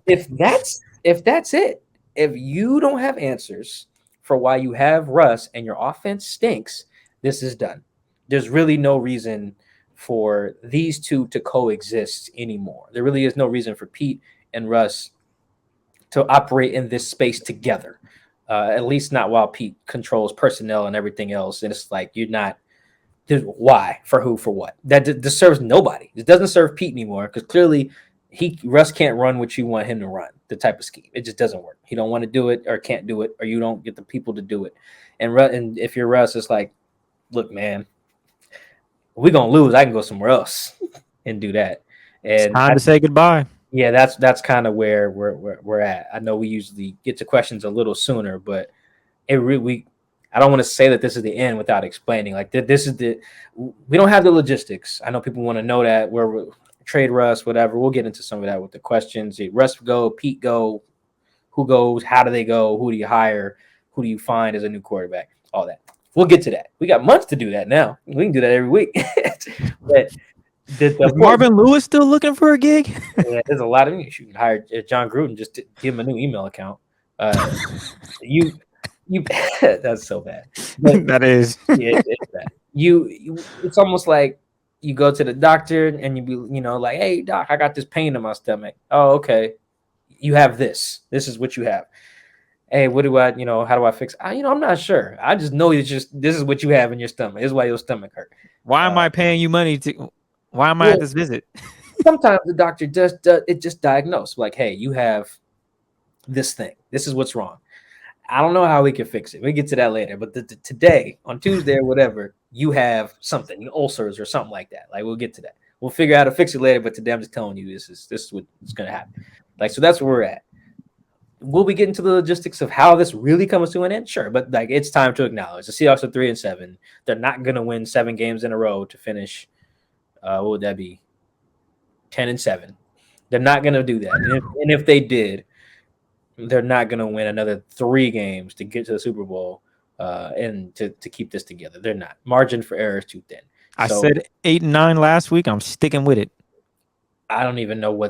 Speaker 3: if that's it, if you don't have answers for why you have Russ and your offense stinks, this is done. There's really no reason for these two to coexist anymore. There really is no reason for Pete and Russ to operate in this space together. At least not while Pete controls personnel and everything else. And it's like, you're not. Why? For who? For what? That serves nobody. It doesn't serve Pete anymore, because clearly Russ can't run what you want him to run, the type of scheme. It just doesn't work. He don't want to do it, or can't do it, or you don't get the people to do it. And if you're Russ, it's like, look, man, we're gonna lose. I can go somewhere else and do that. And
Speaker 4: it's time to say goodbye.
Speaker 3: Yeah, that's kind of where we're at. I know we usually get to questions a little sooner, but I don't want to say that this is the end without explaining. Like this is we don't have the logistics. I know people want to know that where we trade Russ, whatever. We'll get into some of that with the questions. Russ go, Pete go, who goes, how do they go, who do you hire, who do you find as a new quarterback, all that. We'll get to that. We got months to do that now. We can do that every week. But
Speaker 4: is Marvin Lewis still looking for a gig?
Speaker 3: Yeah, there's a lot of you can hire John Gruden just to give him a new email account. You that's so bad. But,
Speaker 4: that is.
Speaker 3: Yeah, it's bad. It's almost like you go to the doctor and you be, like, hey doc, I got this pain in my stomach. Oh, okay. You have this. This is what you have. Hey, what do I, how do I fix it? I'm not sure. I just know this is what you have in your stomach. This is why your stomach hurt.
Speaker 4: Why am I paying you money why am I at this visit?
Speaker 3: Sometimes the doctor just diagnose, like, hey, you have this thing. This is what's wrong. I don't know how we can fix it. We'll get to that later. But today, on Tuesday or whatever, you have something, ulcers or something like that. Like, we'll get to that. We'll figure out how to fix it later. But today, I'm just telling you, this is what's going to happen. Like, so that's where we're at. Will we get into the logistics of how this really comes to an end? Sure. But, like, it's time to acknowledge the Seahawks are 3-7. They're not going to win 7 games in a row to finish, what would that be? 10-7. They're not going to do that. And if they did, they're not going to win another 3 games to get to the Super Bowl and to keep this together. They're not. Margin for error is too thin.
Speaker 4: I said 8-9 last week. I'm sticking with it.
Speaker 3: I don't even know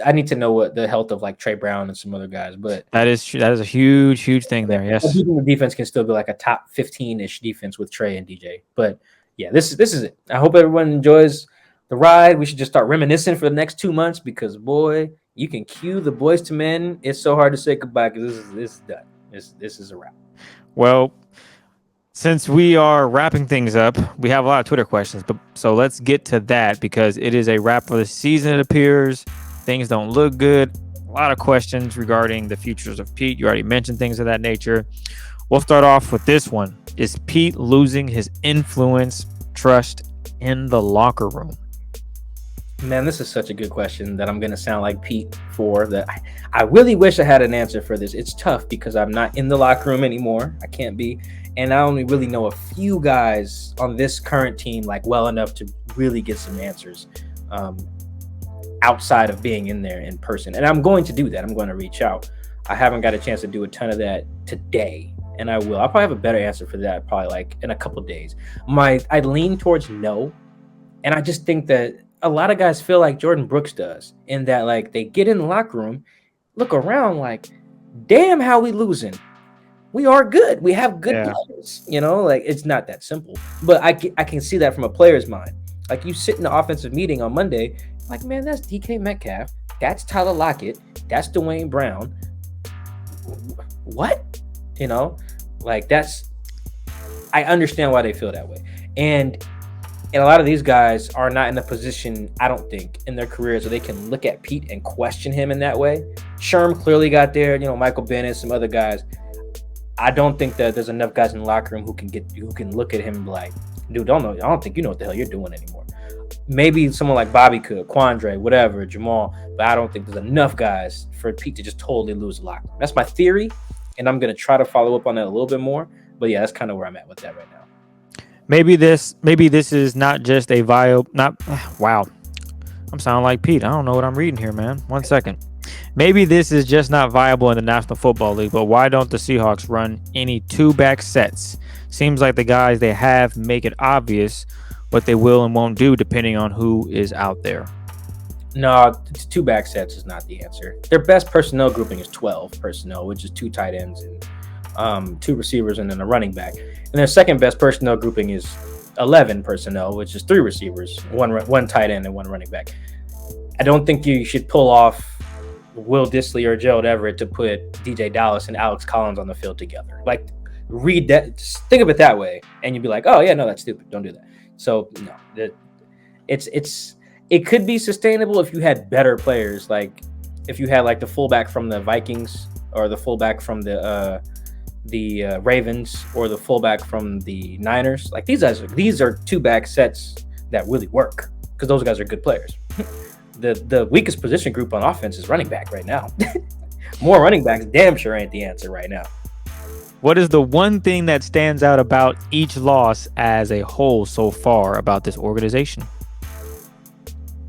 Speaker 3: I need to know what the health of like Trey Brown and some other guys, but
Speaker 4: that is a huge thing there. Yes.
Speaker 3: The defense can still be like a top 15-ish defense with Trey and DJ. But yeah, this is it. I hope everyone enjoys the ride. We should just start reminiscing for the next 2 months, because boy, you can cue the Boys to Men. It's so hard to say goodbye because this is done. This is a wrap.
Speaker 4: Well, Since we are wrapping things up, we have a lot of Twitter questions, but so let's get to that because it is a wrap for the season. It appears things don't look good. A lot of questions regarding the futures of Pete. You already mentioned things of that nature. We'll start off with this one. Is Pete losing his influence, trust in the locker room?
Speaker 3: Man, this is such a good question that I'm going to sound like Pete for. That I really wish I had an answer for this. It's tough because I'm not in the locker room anymore. I can't be. And I only really know a few guys on this current team like well enough to really get some answers outside of being in there in person. And I'm going to do that. I'm going to reach out. I haven't got a chance to do a ton of that today, and I will. I'll probably have a better answer for that probably like in a couple of days. I lean towards no, and I just think that a lot of guys feel like Jordan Brooks does, in that like they get in the locker room, look around like, damn, how we losing? We are good. We have good players. Like it's not that simple. But I can see that from a player's mind. Like you sit in the offensive meeting on Monday, like, man, that's DK Metcalf. That's Tyler Lockett. That's Dwayne Brown. What? Like I understand why they feel that way. And a lot of these guys are not in a position, I don't think, in their careers where they can look at Pete and question him in that way. Sherm clearly got there, Michael Bennett, some other guys. I don't think that there's enough guys in the locker room who can look at him like, dude, I don't think you know what the hell you're doing anymore. Maybe someone like Bobby could, Quandre, whatever, Jamal, but I don't think there's enough guys for Pete to just totally lose the locker room. That's my theory, and I'm going to try to follow up on that a little bit more. But yeah, that's kind of where I'm at with that right now.
Speaker 4: Maybe this is not just a wow. I'm sounding like Pete. I don't know what I'm reading here, man. 1 second. Maybe this is just not viable in the National Football League, but why don't the Seahawks run any two-back sets? Seems like the guys they have make it obvious what they will and won't do depending on who is out there.
Speaker 3: No, two-back sets is not the answer. Their best personnel grouping is 12 personnel, which is 2 tight ends and 2 receivers and then a running back. And their second best personnel grouping is 11 personnel, which is 3 receivers, one tight end and 1 running back. I don't think you should pull off Will Dissly or Gerald Everett to put DJ Dallas and Alex Collins on the field together. Like, read that, just think of it that way, and you'd be like, oh yeah, no, that's stupid. Don't do that. So no, it could be sustainable if you had better players, like if you had like the fullback from the Vikings or the fullback from the Ravens or the fullback from the Niners. Like these are two-back sets that really work because those guys are good players. The weakest position group on offense is running back right now. More running backs damn sure ain't the answer right now.
Speaker 4: What is the one thing that stands out about each loss as a whole so far about this organization?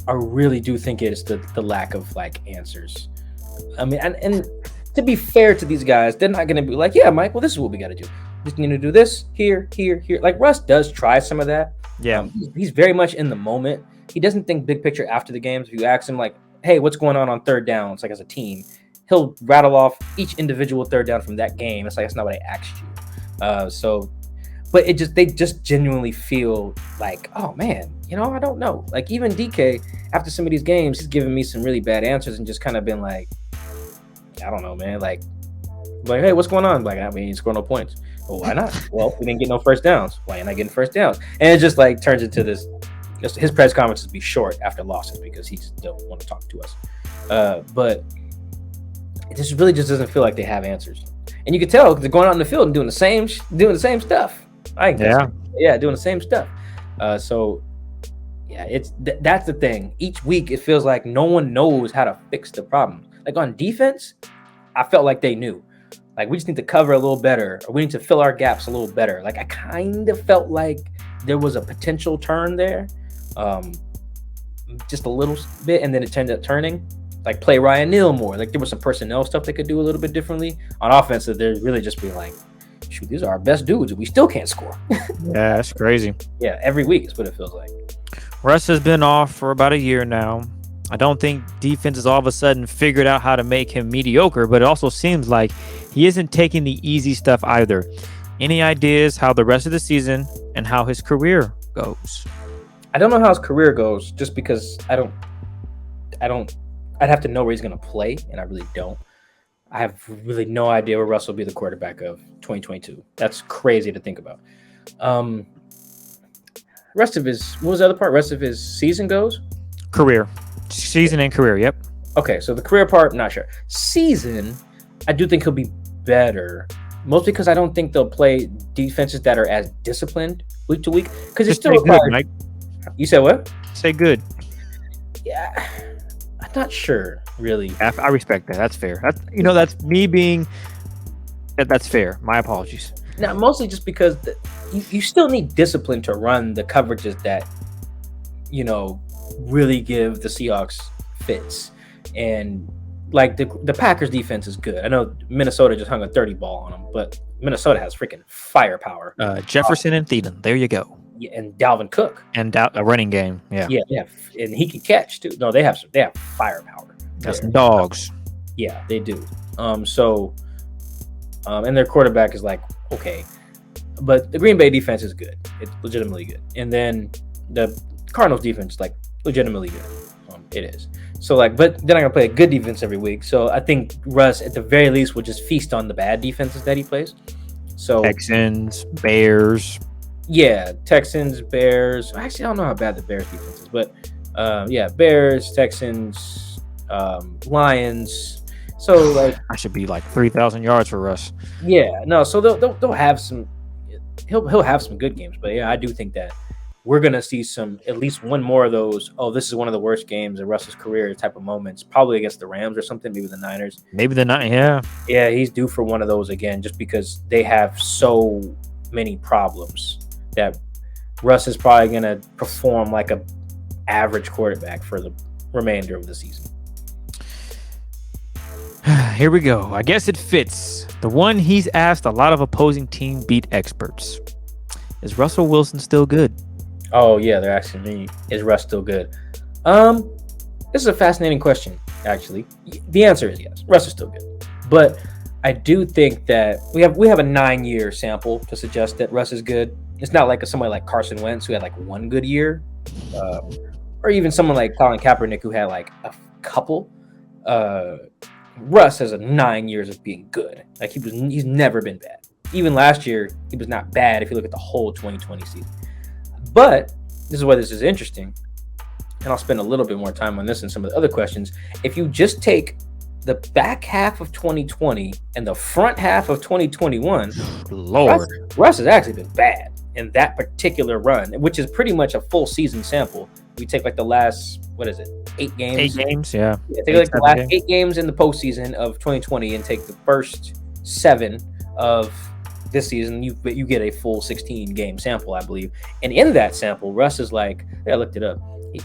Speaker 3: I really do think it is the lack of like answers. I mean, and to be fair to these guys, they're not going to be like, yeah, Mike, well, this is what we got to do. Just need to do this here. Like Russ does try some of that.
Speaker 4: Yeah.
Speaker 3: He's very much in the moment. He doesn't think big picture after the games. If you ask him like, hey, what's going on third down? It's like as a team, he'll rattle off each individual third down from that game. It's like, that's not what I asked you. But they just genuinely feel like, oh man, I don't know. Like even DK, after some of these games, he's giving me some really bad answers and just kind of been like, I don't know, man. Like, hey, what's going on? Like, I mean, you score no points. Well, why not? Well, we didn't get no first downs. Why ain't I getting first downs? And it just like turns into this. His press conferences be short after losses because he just don't want to talk to us. But it just really just doesn't feel like they have answers. And you can tell because they're going out in the field and doing the same stuff. Doing the same stuff. So yeah, that's the thing. Each week it feels like no one knows how to fix the problem. Like on defense, I felt like they knew. Like we just need to cover a little better, or we need to fill our gaps a little better. Like I kind of felt like there was a potential turn there, just a little bit, and then it turned up turning. Like play Ryan Neal more. Like there was some personnel stuff they could do a little bit differently. On offense, they're really just being like, shoot, these are our best dudes, and we still can't score.
Speaker 4: Yeah, that's crazy.
Speaker 3: Yeah, every week is what it feels like.
Speaker 4: Russ has been off for about a year now. I don't think defense has all of a sudden figured out how to make him mediocre, but it also seems like he isn't taking the easy stuff either. Any ideas how the rest of the season and how his career goes?
Speaker 3: I don't know how his career goes just because I'd have to know where he's going to play, and I really don't. I have really no idea where Russ will be the quarterback of 2022. That's crazy to think about. Rest of his, what was the other part? Rest of his season goes?
Speaker 4: Career. Season and career, yep.
Speaker 3: Okay, so the career part, not sure. Season, I do think he'll be better. Mostly because I don't think they'll play defenses that are as disciplined week to week. Because it's
Speaker 4: Just
Speaker 3: still
Speaker 4: say good,
Speaker 3: required.
Speaker 4: Mike.
Speaker 3: You said what?
Speaker 4: Say good.
Speaker 3: Yeah, I'm not sure, really.
Speaker 4: I respect that. That's fair. That's me being. That's fair. My apologies.
Speaker 3: Now, mostly just because you still need discipline to run the coverages that, really give the Seahawks fits. And like the Packers defense is good. I know Minnesota just hung a 30 ball on them, but Minnesota has freaking firepower.
Speaker 4: Jefferson and Thielen. There you go.
Speaker 3: Yeah, and Dalvin Cook.
Speaker 4: And a running game. Yeah.
Speaker 3: Yeah, and he can catch too. No, they have firepower.
Speaker 4: That's some dogs.
Speaker 3: Yeah, they do. And their quarterback is like, okay. But the Green Bay defense is good. It's legitimately good. And then the Cardinals defense is like legitimately good. It is. So but they're not gonna play a good defense every week. So I think Russ at the very least will just feast on the bad defenses that he plays. So
Speaker 4: Texans, Bears.
Speaker 3: Yeah, Texans, Bears. Actually, I don't know how bad the Bears defense is, but Bears, Texans, Lions. So
Speaker 4: I should be like 3,000 yards for Russ.
Speaker 3: Yeah, no. So they'll have some. He'll have some good games, but yeah, I do think that we're gonna see at least one more of those. Oh, this is one of the worst games of Russ's career type of moments. Probably against the Rams or something. Maybe the Niners.
Speaker 4: Yeah,
Speaker 3: he's due for one of those again, just because they have so many problems that Russ is probably gonna perform like a average quarterback for the remainder of the season.
Speaker 4: Here we go. I guess it fits. The one he's asked a lot of opposing team beat experts. Is Russell Wilson still good?
Speaker 3: Oh yeah, they're asking me, is Russ still good? This is a fascinating question, actually. The answer is yes. Russ is still good. But I do think that we have a 9-year sample to suggest that Russ is good. It's not like somebody like Carson Wentz who had like one good year, or even someone like Colin Kaepernick who had like a couple. Russ has 9 years of being good. Like he's never been bad. Even last year, he was not bad if you look at the whole 2020 season. But this is why this is interesting, and I'll spend a little bit more time on this and some of the other questions. If you just take the back half of 2020 and the front half of 2021,
Speaker 4: Lord,
Speaker 3: Russ has actually been bad in that particular run, which is pretty much a full season sample. We take like the last, 8 games?
Speaker 4: 8 games, yeah.
Speaker 3: Take like the last 8 games in the postseason of 2020 and take the first 7 of this season. You get a full 16 game sample, I believe. And in that sample, Russ is like, I looked it up,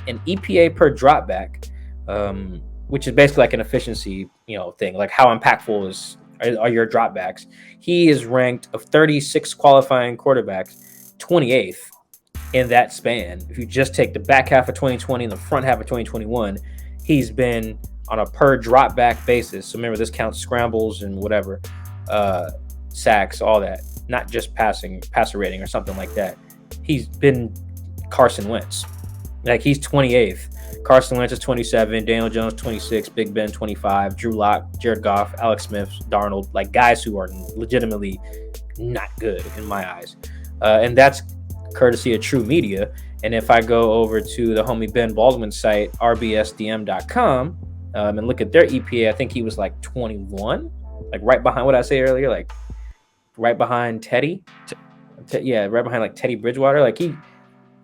Speaker 3: an EPA per dropback, which is basically like an efficiency, thing, like how impactful are your dropbacks. He is ranked of 36 qualifying quarterbacks, 28th in that span. If you just take the back half of 2020 and the front half of 2021, he's been on a per dropback basis. So remember, this counts scrambles and whatever, sacks, all that, not just passer rating or something like that. He's been Carson Wentz. Like he's 28th. Carson Wentz is 27, Daniel Jones 26, Big Ben 25, Drew Lock, Jared Goff, Alex Smith, Darnold, like guys who are legitimately not good in my eyes. And that's courtesy of True Media. And if I go over to the homie Ben Baldwin's site, rbsdm.com, and look at their EPA, I think he was like 21, like right behind what I say earlier, like right behind Teddy. Right behind like Teddy Bridgewater. Like he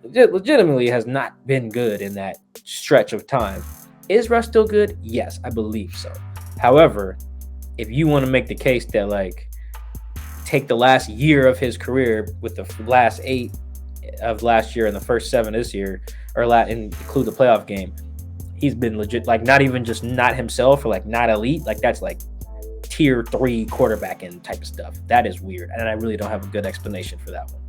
Speaker 3: legitimately has not been good in that stretch of time. Is Russ still good? Yes, I believe so. However, if you want to make the case that like take the last year of his career with the last 8 of last year and the first 7 this year, or include the playoff game, he's been legit, like not even just not himself or like not elite, like that's like tier 3 quarterbacking type of stuff. That is weird, and I really don't have a good explanation for that one.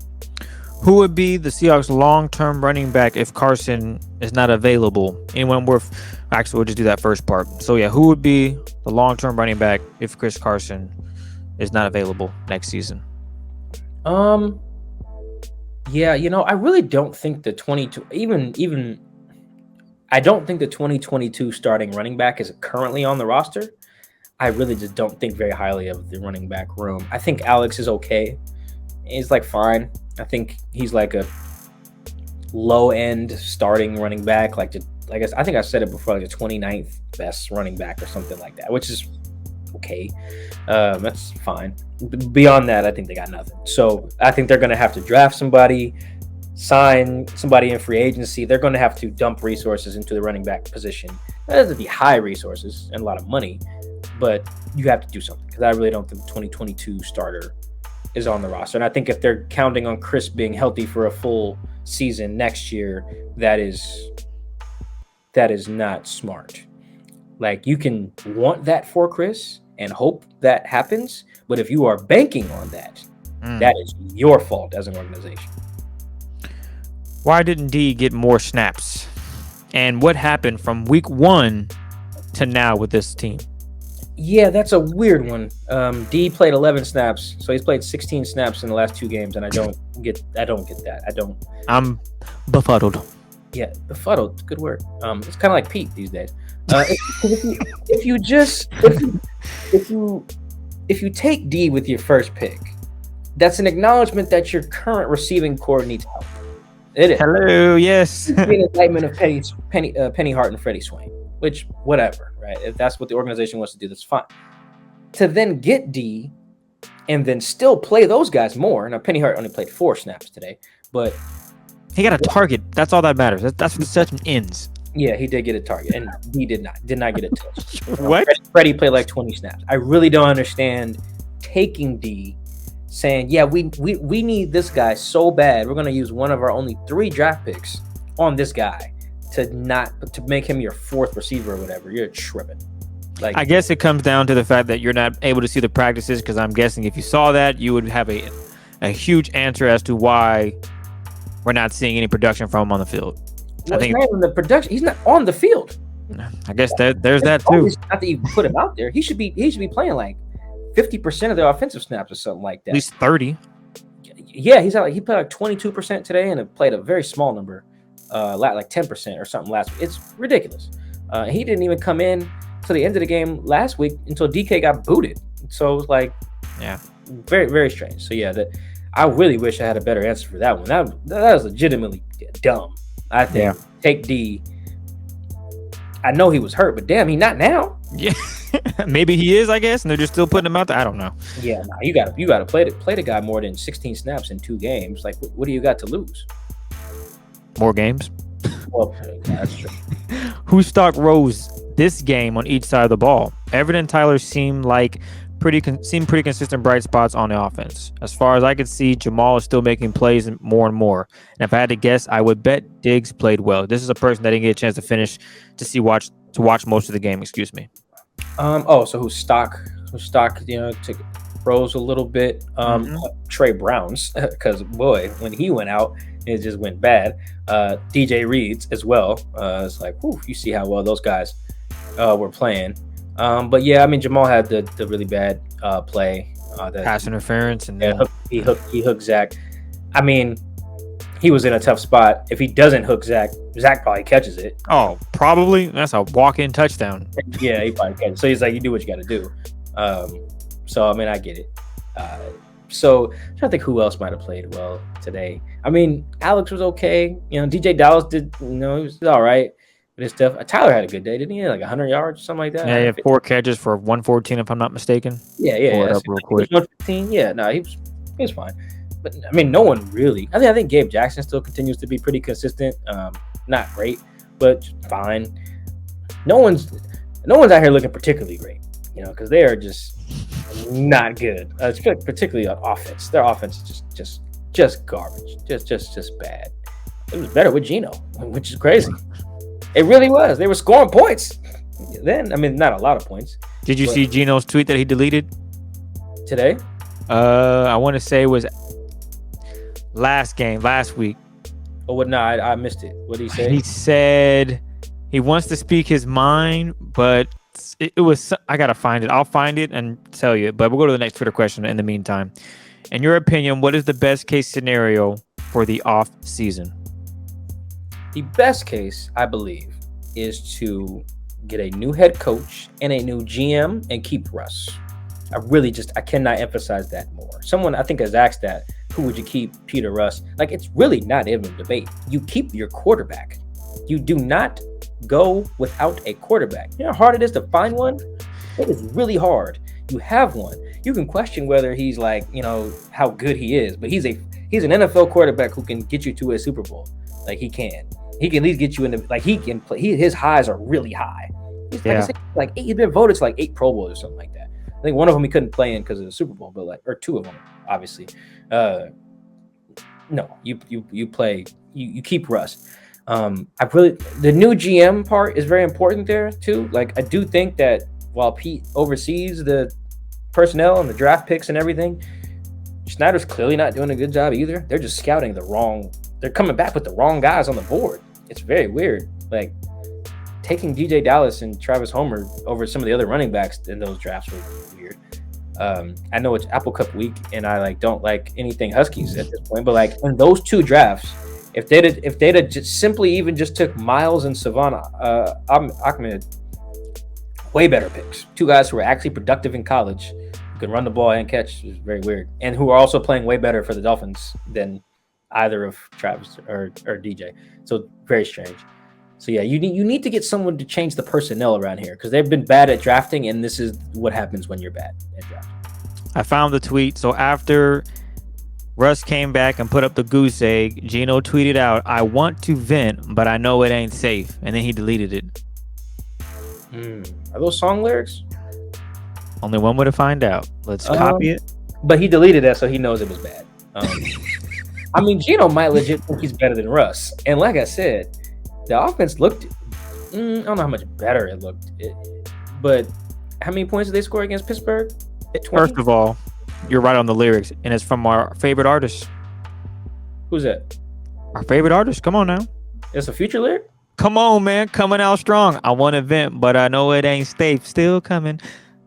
Speaker 4: Who would be the Seahawks long-term running back if Carson is not available? Anyone worth? Actually, we'll just do that first part. So yeah, who would be the long-term running back if Chris Carson is not available next season?
Speaker 3: Yeah, I really don't think the 2022 starting running back is currently on the roster. I really just don't think very highly of the running back room. I think Alex is okay. He's like fine. I think he's like a low end starting running back, like I guess I think I said it before, like the 29th best running back or something like that, which is okay. That's fine. Beyond that, I think they got nothing. So I think they're going to have to draft somebody, sign somebody in free agency. They're going to have to dump resources into the running back position. That doesn't be high resources and a lot of money, but you have to do something because I really don't think the 2022 starter is on the roster. And I think if they're counting on Chris being healthy for a full season next year, that is not smart. Like, you can want that for Chris and hope that happens, but if you are banking on that, that is your fault as an organization.
Speaker 4: Why didn't D get more snaps? And what happened from week 1 to now with this team?
Speaker 3: Yeah, that's a weird one. D played 11 snaps, so he's played 16 snaps in the last 2 games, and I don't get that.
Speaker 4: I'm befuddled.
Speaker 3: Yeah, befuddled, good word. It's kind of like Pete these days. If you take D with your first pick, that's an acknowledgement that your current receiving core needs help. It is.
Speaker 4: Hello, yes.
Speaker 3: It's an indictment of Penny Hart and Freddie Swain, which, whatever, right? If that's what the organization wants to do, that's fine. To then get D and then still play those guys more. Now, Penny Hart only played 4 snaps today, but
Speaker 4: he got a target. That's all that matters. That's what the session ends.
Speaker 3: Yeah, he did get a target, and he did not get a touch.
Speaker 4: What?
Speaker 3: Freddie played like 20 snaps. I really don't understand taking D, saying, yeah, we need this guy so bad, we're going to use one of our only 3 draft picks on this guy to make him your 4th receiver or whatever. You're tripping. Like,
Speaker 4: I guess it comes down to the fact that you're not able to see the practices, because I'm guessing if you saw that, you would have a huge answer as to why we're not seeing any production from him on the field.
Speaker 3: I think the production, he's not on the field.
Speaker 4: I guess there's that too.
Speaker 3: Not that you put him out there. He should be playing like 50% of the offensive snaps or something like that.
Speaker 4: At least 30.
Speaker 3: Yeah, he played like 22% today and played a very small number, like 10% or something last week. It's ridiculous. He didn't even come in to the end of the game last week until DK got booted. So it was like,
Speaker 4: yeah,
Speaker 3: very, very strange. So yeah, I really wish I had a better answer for that one. That was legitimately dumb. I think take D. I know he was hurt, but damn, he not now.
Speaker 4: Yeah, maybe he is. I guess, and they're just still putting him out there. I don't know.
Speaker 3: Yeah, no, you gotta play the guy more than 16 snaps in 2 games. Like, what do you got to lose?
Speaker 4: More games.
Speaker 3: Well, that's true.
Speaker 4: Who stock rose this game on each side of the ball? Everett and Tyler seem pretty consistent bright spots on the offense. As far as I could see, Jamal is still making plays more and more. And if I had to guess, I would bet Diggs played well. This is a person that didn't get a chance to watch most of the game. Excuse me.
Speaker 3: So who's stock? Rose a little bit. Trey Brown's, because boy, when he went out, it just went bad. DJ Reed's as well. It's like, whew, you see how well those guys were playing. But yeah, I mean, Jamal had the really bad play.
Speaker 4: Pass interference, and
Speaker 3: he hooked Zach. I mean, he was in a tough spot. If he doesn't hook Zach probably catches it.
Speaker 4: Oh, probably. That's a walk-in touchdown.
Speaker 3: Yeah, he probably catches it. So he's like, you do what you got to do. So I mean, I get it. So I'm trying to think who else might have played well today. I mean, Alex was okay. DJ Dallas did. He was all right. His stuff. Tyler had a good day, didn't he? Like 100 yards or something like that.
Speaker 4: Yeah, he had 4 catches for 114, if I'm not mistaken.
Speaker 3: Yeah.
Speaker 4: Pull it up real quick.
Speaker 3: 115. Yeah, no, he was fine. But I mean, no one really. I think Gabe Jackson still continues to be pretty consistent. Not great, but fine. No one's out here looking particularly great, because they are just not good. Particularly on offense. Their offense is just garbage. Just bad. It was better with Geno, which is crazy. It really was. They were scoring points. Then, I mean, not a lot of points.
Speaker 4: Did you see Geno's tweet that he deleted
Speaker 3: today?
Speaker 4: I want to say it was last week.
Speaker 3: Oh, what? No, I missed it. What did he say?
Speaker 4: He said he wants to speak his mind, but it was. I gotta find it. I'll find it and tell you. But we'll go to the next Twitter question in the meantime. In your opinion, what is the best case scenario for the off season?
Speaker 3: The best case, I believe, is to get a new head coach and a new GM and keep Russ. I cannot emphasize that more. Someone I think has asked that, who would you keep, Peter Russ? Like, it's really not even a debate. You keep your quarterback. You do not go without a quarterback. You know how hard it is to find one? It is really hard. You have one. You can question whether he's like, how good he is, but he's an NFL quarterback who can get you to a Super Bowl. Like, he can at least get you in the, like, he can play. His highs are really high. He's he's been voted to like 8 Pro Bowls or something like that. I think one of them he couldn't play in because of the Super Bowl, but or 2 of them, obviously. No, you play, you keep Russ. The new GM part is very important there too. Like, I do think that while Pete oversees the personnel and the draft picks and everything, Snyder's clearly not doing a good job either. They're just scouting they're coming back with the wrong guys on the board. It's very weird. Like, taking DJ Dallas and Travis Homer over some of the other running backs in those drafts was weird. I know it's Apple Cup week, and I don't like anything Huskies at this point. But like, in those 2 drafts, if they'd have just simply even just took Miles and Savannah Ahmed, way better picks. 2 guys who were actually productive in college, who can run the ball and catch. Is very weird, and who are also playing way better for the Dolphins than either of Travis or DJ. So very strange. So yeah, you need to get someone to change the personnel around here, because they've been bad at drafting, and this is what happens when you're bad at drafting.
Speaker 4: I found the tweet. So after Russ came back and put up the goose egg, Gino tweeted out, "I want to vent, but I know it ain't safe," and then he deleted it.
Speaker 3: Are those song lyrics?
Speaker 4: Only one way to find out. Let's copy it.
Speaker 3: But he deleted that, so he knows it was bad. I mean, Gino might legit think he's better than Russ, and like I said, the offense looked, I don't know how much better it looked, but how many points did they score against Pittsburgh? 20?
Speaker 4: First of all, you're right on the lyrics, and it's from our favorite artist.
Speaker 3: Who's that?
Speaker 4: Our favorite artist. Come on now.
Speaker 3: It's a Future lyric?
Speaker 4: Come on, man. Coming out strong. I want to vent, but I know it ain't safe. Still coming.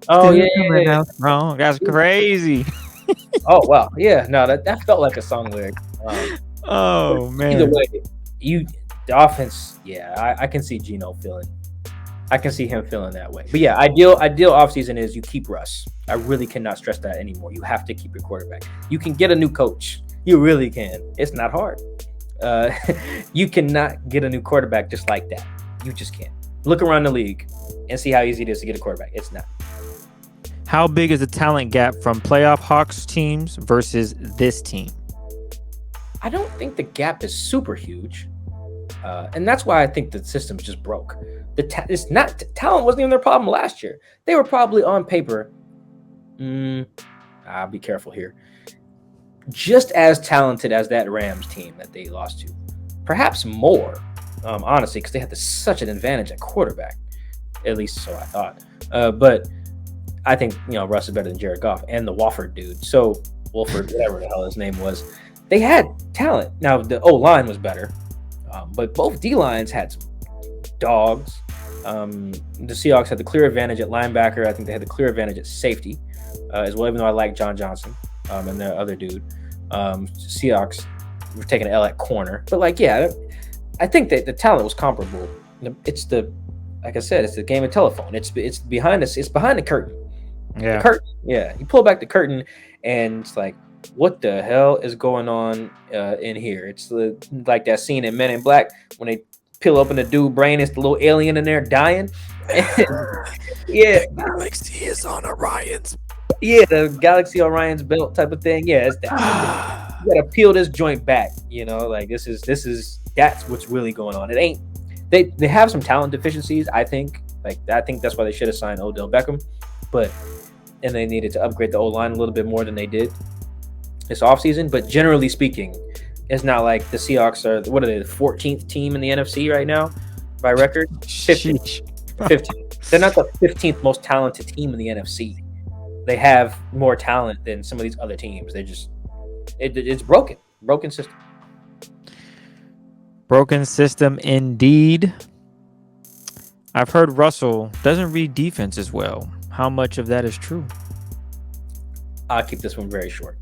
Speaker 3: Oh,
Speaker 4: Still
Speaker 3: yeah.
Speaker 4: coming out strong. That's crazy.
Speaker 3: Oh, wow. Yeah, no, that felt like a song lyric.
Speaker 4: Oh, man.
Speaker 3: Either way, the offense, yeah, I can see Gino feeling. I can see him feeling that way. But yeah, ideal offseason is you keep Russ. I really cannot stress that anymore. You have to keep your quarterback. You can get a new coach. You really can. It's not hard. You cannot get a new quarterback just like that. You just can't. Look around the league and see how easy it is to get a quarterback. It's not.
Speaker 4: How big is the talent gap from playoff Hawks teams versus this team?
Speaker 3: I don't think the gap is super huge. And that's why I think the system's just broke. Talent wasn't even their problem last year. They were probably on paper. I'll be careful here. Just as talented as that Rams team that they lost to, perhaps more. Honestly, because they had such an advantage at quarterback. At least so I thought. But I think Russ is better than Jared Goff and the Wolford dude. So Wolford, whatever the hell his name was, they had talent. Now the O-line was better. But both D-lines had some dogs. The Seahawks had the clear advantage at linebacker. I think they had the clear advantage at safety as well, even though I like John Johnson and the other dude. Seahawks were taking an L at corner. But, I think that the talent was comparable. Like I said, it's the game of telephone. It's behind us. It's behind the curtain.
Speaker 4: Yeah.
Speaker 3: The curtain. Yeah. You pull back the curtain and it's like, what the hell is going on in here? It's like that scene in Men in Black when they peel open the dude's brain. It's the little alien in there dying. Yeah.
Speaker 2: Galaxy is on Orion's.
Speaker 3: Yeah, the Galaxy Orion's belt type of thing. Yeah, it's that. You gotta peel this joint back. That's what's really going on. It ain't. They have some talent deficiencies. I think. I think that's why they should have signed Odell Beckham, and they needed to upgrade the O-line a little bit more than they did this offseason. But generally speaking, it's not like the Seahawks are, what are they, the 14th team in the NFC right now by record? 15th. They're not the 15th most talented team in the NFC. They have more talent than some of these other teams. They're just, it's broken. Broken system.
Speaker 4: Broken system indeed. I've heard Russell doesn't read defense as well. How much of that is true?
Speaker 3: I'll keep this one very short.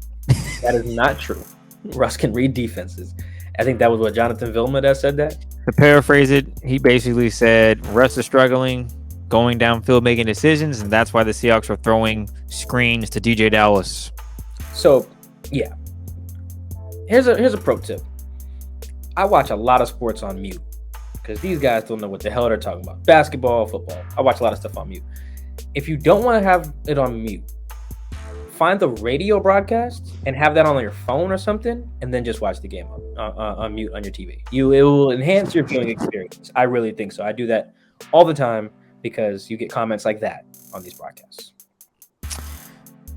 Speaker 3: That is not true. Russ can read defenses. I think that was what Jonathan Vilma that said that.
Speaker 4: To paraphrase it, he basically said Russ is struggling. going downfield, making decisions, and that's why the Seahawks are throwing screens to DJ Dallas.
Speaker 3: So, yeah. Here's a pro tip. I watch a lot of sports on mute because these guys don't know what the hell they're talking about. Basketball, football. I watch a lot of stuff on mute. If you don't want to have it on mute, find the radio broadcast and have that on your phone or something, and then just watch the game on mute on your TV. It will enhance your viewing experience. I really think so. I do that all the time because you get comments like that on these broadcasts.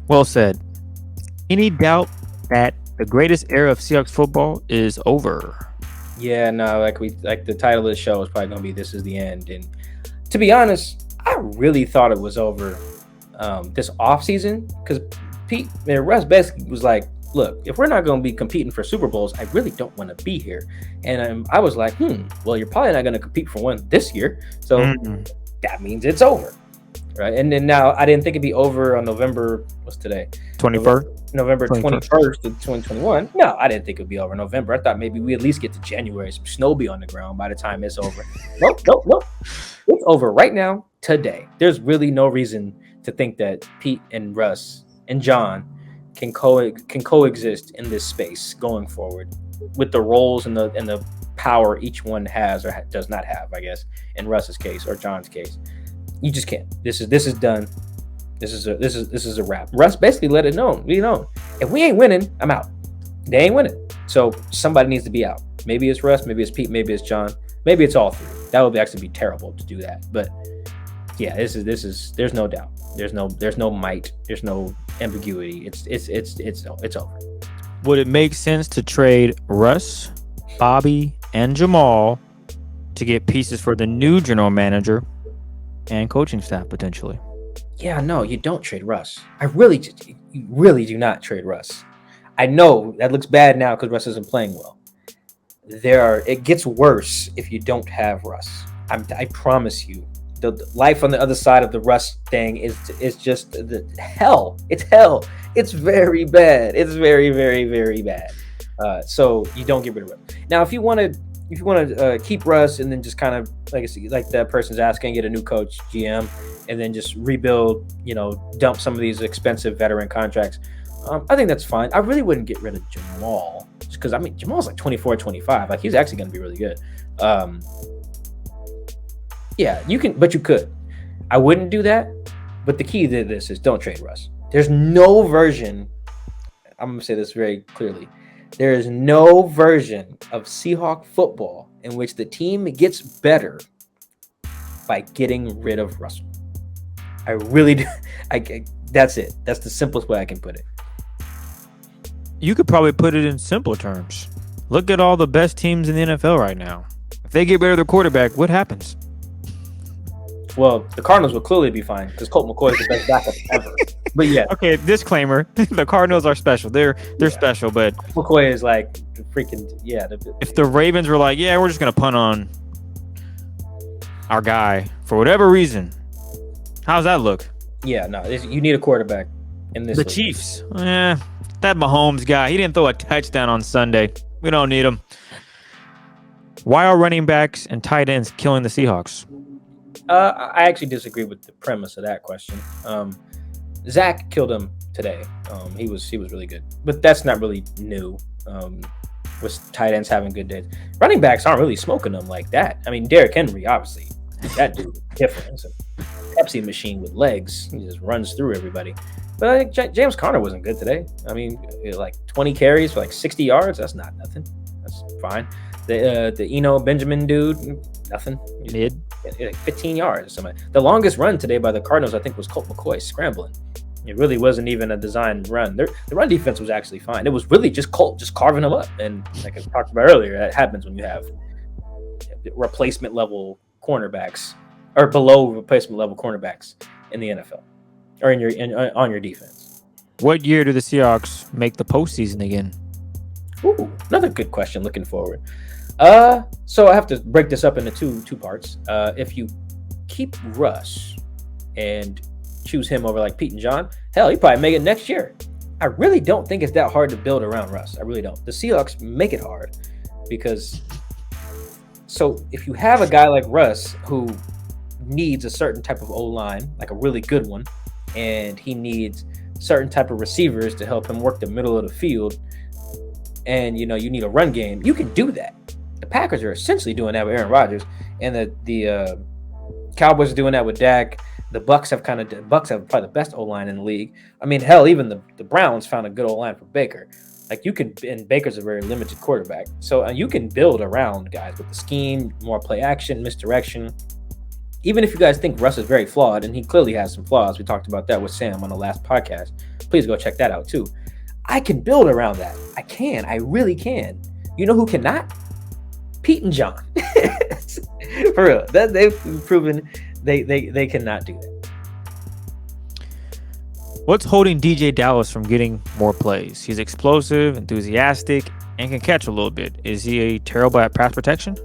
Speaker 4: Well said. Any doubt that the greatest era of Seahawks football is over?
Speaker 3: Yeah, no, like the title of the show is probably gonna be "This Is the End." And to be honest, I really thought it was over this offseason because Pete and Russ basically was like, "Look, if we're not gonna be competing for Super Bowls, I really don't want to be here." And I was like, well, you're probably not gonna compete for one this year, so that means it's over, right? And then now I didn't think it'd be over on November. What's today?
Speaker 4: 21st.
Speaker 3: November 21st of 2021. No, I didn't think it would be over November. I thought maybe we at least get to January, some snow be on the ground by the time it's over. Nope. It's over right now, today. There's really no reason to think that Pete and Russ and John can coexist in this space going forward with the roles and the power each one has or does not have, I guess, in Russ's case or John's case. You just can't. This is done. This is a wrap. Russ basically let it know. If we ain't winning, I'm out. They ain't winning. So somebody needs to be out. Maybe it's Russ, maybe it's Pete, maybe it's John, maybe it's all three. That would actually be terrible to do that. But yeah, this is there's no doubt. There's no might, there's no ambiguity. It's over.
Speaker 4: Would it make sense to trade Russ, Bobby, and Jamal to get pieces for the new general manager and coaching staff potentially?
Speaker 3: Yeah, no, you don't trade Russ. You really do not trade Russ. I know that looks bad now because Russ isn't playing well. It gets worse if you don't have Russ. I promise you. The life on the other side of the Russ thing is just the hell. It's hell. It's very bad. It's very, very, very bad. So you don't get rid of Russ. Now, if you want to keep Russ and then just kind of like that person's asking, get a new coach, GM, and then just rebuild, dump some of these expensive veteran contracts. I think that's fine. I really wouldn't get rid of Jamal just because Jamal's like 24, 25. Like he's actually going to be really good. Yeah, you can, but you could. I wouldn't do that. But the key to this is don't trade Russ. There's no version. I'm going to say this very clearly. There is no version of Seahawk football in which the team gets better by getting rid of Russell. I really do. That's it. That's the simplest way I can put it.
Speaker 4: You could probably put it in simpler terms. Look at all the best teams in the NFL right now. If they get rid of their quarterback, what happens?
Speaker 3: Well, the Cardinals will clearly be fine because Colt McCoy is the best backup ever. But yeah.
Speaker 4: Okay, disclaimer. The Cardinals are special. They're special, but
Speaker 3: McCoy is like freaking
Speaker 4: if the Ravens were like, yeah, we're just gonna punt on our guy for whatever reason, how's that look?
Speaker 3: Yeah, no, you need a quarterback in this.
Speaker 4: The
Speaker 3: league.
Speaker 4: Chiefs, that Mahomes guy, he didn't throw a touchdown on Sunday. We don't need him. Why are running backs and tight ends killing the Seahawks?
Speaker 3: I actually disagree with the premise of that question. Zach killed him today. He was really good, but that's not really new. With tight ends having good days, running backs aren't really smoking them like that. I mean, Derrick Henry, obviously, that dude is different. It's a Pepsi machine with legs. He just runs through everybody. But I think James Conner wasn't good today. I mean, like 20 carries for like 60 yards. That's not nothing. That's fine. The Eno Benjamin dude, nothing.
Speaker 4: Mid.
Speaker 3: 15 yards or something. The longest run today by the Cardinals, I think, was Colt McCoy scrambling. It really wasn't even a designed run. The run defense was actually fine. It was really just Colt just carving them up. And like I talked about earlier, that happens when you have replacement level cornerbacks or below replacement level cornerbacks in the NFL or on your defense.
Speaker 4: What year do the Seahawks make the postseason again?
Speaker 3: Ooh, another good question. Looking forward. So I have to break this up into two parts. If you keep Russ and choose him over like Pete and John, hell, he probably make it next year. I really don't think it's that hard to build around Russ. I really don't. The Seahawks make it hard because so if you have a guy like Russ who needs a certain type of O-line, like a really good one, and he needs certain type of receivers to help him work the middle of the field, and you need a run game, you can do that. The Packers are essentially doing that with Aaron Rodgers, and the Cowboys are doing that with Dak. The Bucks have probably the best O-line in the league. I mean, hell, even the Browns found a good O-line for Baker. Like and Baker's a very limited quarterback, so you can build around guys with the scheme, more play action, misdirection. Even if you guys think Russ is very flawed, and he clearly has some flaws, we talked about that with Sam on the last podcast. Please go check that out too. I can build around that. I really can. You know who cannot? Pete and John. For real, that they've proven they cannot do that.
Speaker 4: What's holding DJ Dallas from getting more plays? He's explosive, enthusiastic, and can catch a little bit. Is he terrible at pass protection?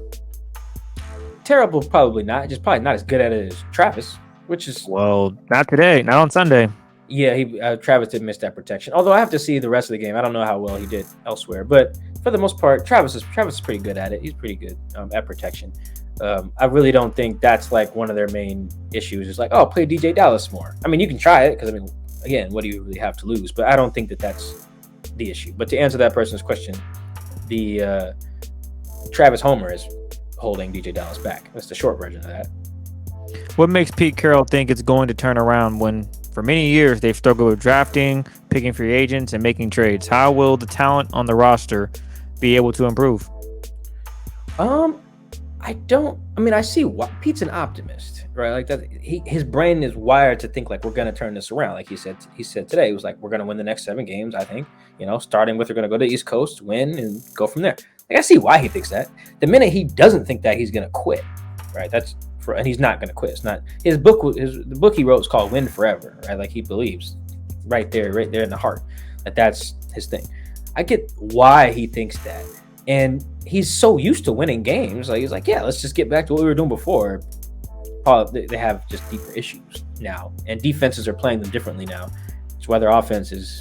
Speaker 3: Terrible, probably not. Just probably not as good at it as Travis, which is
Speaker 4: not today, not on Sunday.
Speaker 3: Yeah, Travis did miss that protection. Although I have to see the rest of the game. I don't know how well he did elsewhere, but for the most part, Travis is pretty good at it. He's pretty good at protection. I really don't think that's like one of their main issues. It's like, play DJ Dallas more. I mean, you can try it because again, what do you really have to lose? But I don't think that's the issue. But to answer that person's question, the Travis Homer is holding DJ Dallas back. That's the short version of that.
Speaker 4: What makes Pete Carroll think it's going to turn around when for many years they've struggled with drafting, picking free agents, and making trades? How will the talent on the roster be able to improve?
Speaker 3: I see why Pete's an optimist, right? Like that, his brain is wired to think like we're gonna turn this around. Like he said today, it was like we're gonna win the next 7 games. I think, starting with we're gonna go to the East Coast, win, and go from there. Like I see why he thinks that. The minute he doesn't think that, he's gonna quit, right? And he's not gonna quit. It's not his book. The book he wrote is called Win Forever, right? Like he believes right there in the heart that that's his thing. I get why he thinks that. And he's so used to winning games. Like he's like, yeah, let's just get back to what we were doing before. They have just deeper issues now, and defenses are playing them differently now. It's why their offense has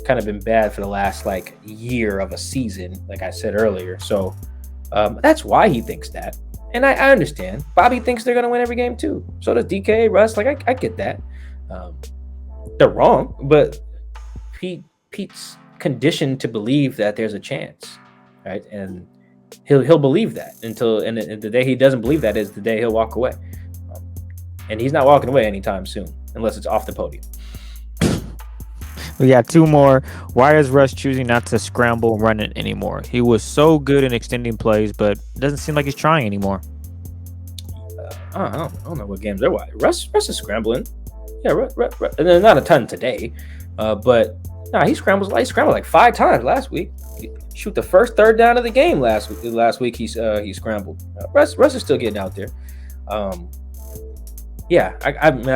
Speaker 3: kind of been bad for the last like year of a season, like I said earlier. So that's why he thinks that, and I understand. Bobby thinks they're gonna win every game too. So does DK, Russ. Like I get that. They're wrong, but Pete's conditioned to believe that there's a chance. Right, and he'll believe that until the day he doesn't believe that is the day he'll walk away, and he's not walking away anytime soon unless it's off the podium.
Speaker 4: We got 2 more. Why is Russ choosing not to scramble and run it anymore? He was so good in extending plays, but it doesn't seem like he's trying anymore.
Speaker 3: I don't know what games they're watching. Russ is scrambling. Yeah, Russ, and then not a ton today, but he scrambled like 5 times last week. Shoot the first third down of the game last week. He scrambled. Russ is still getting out there. I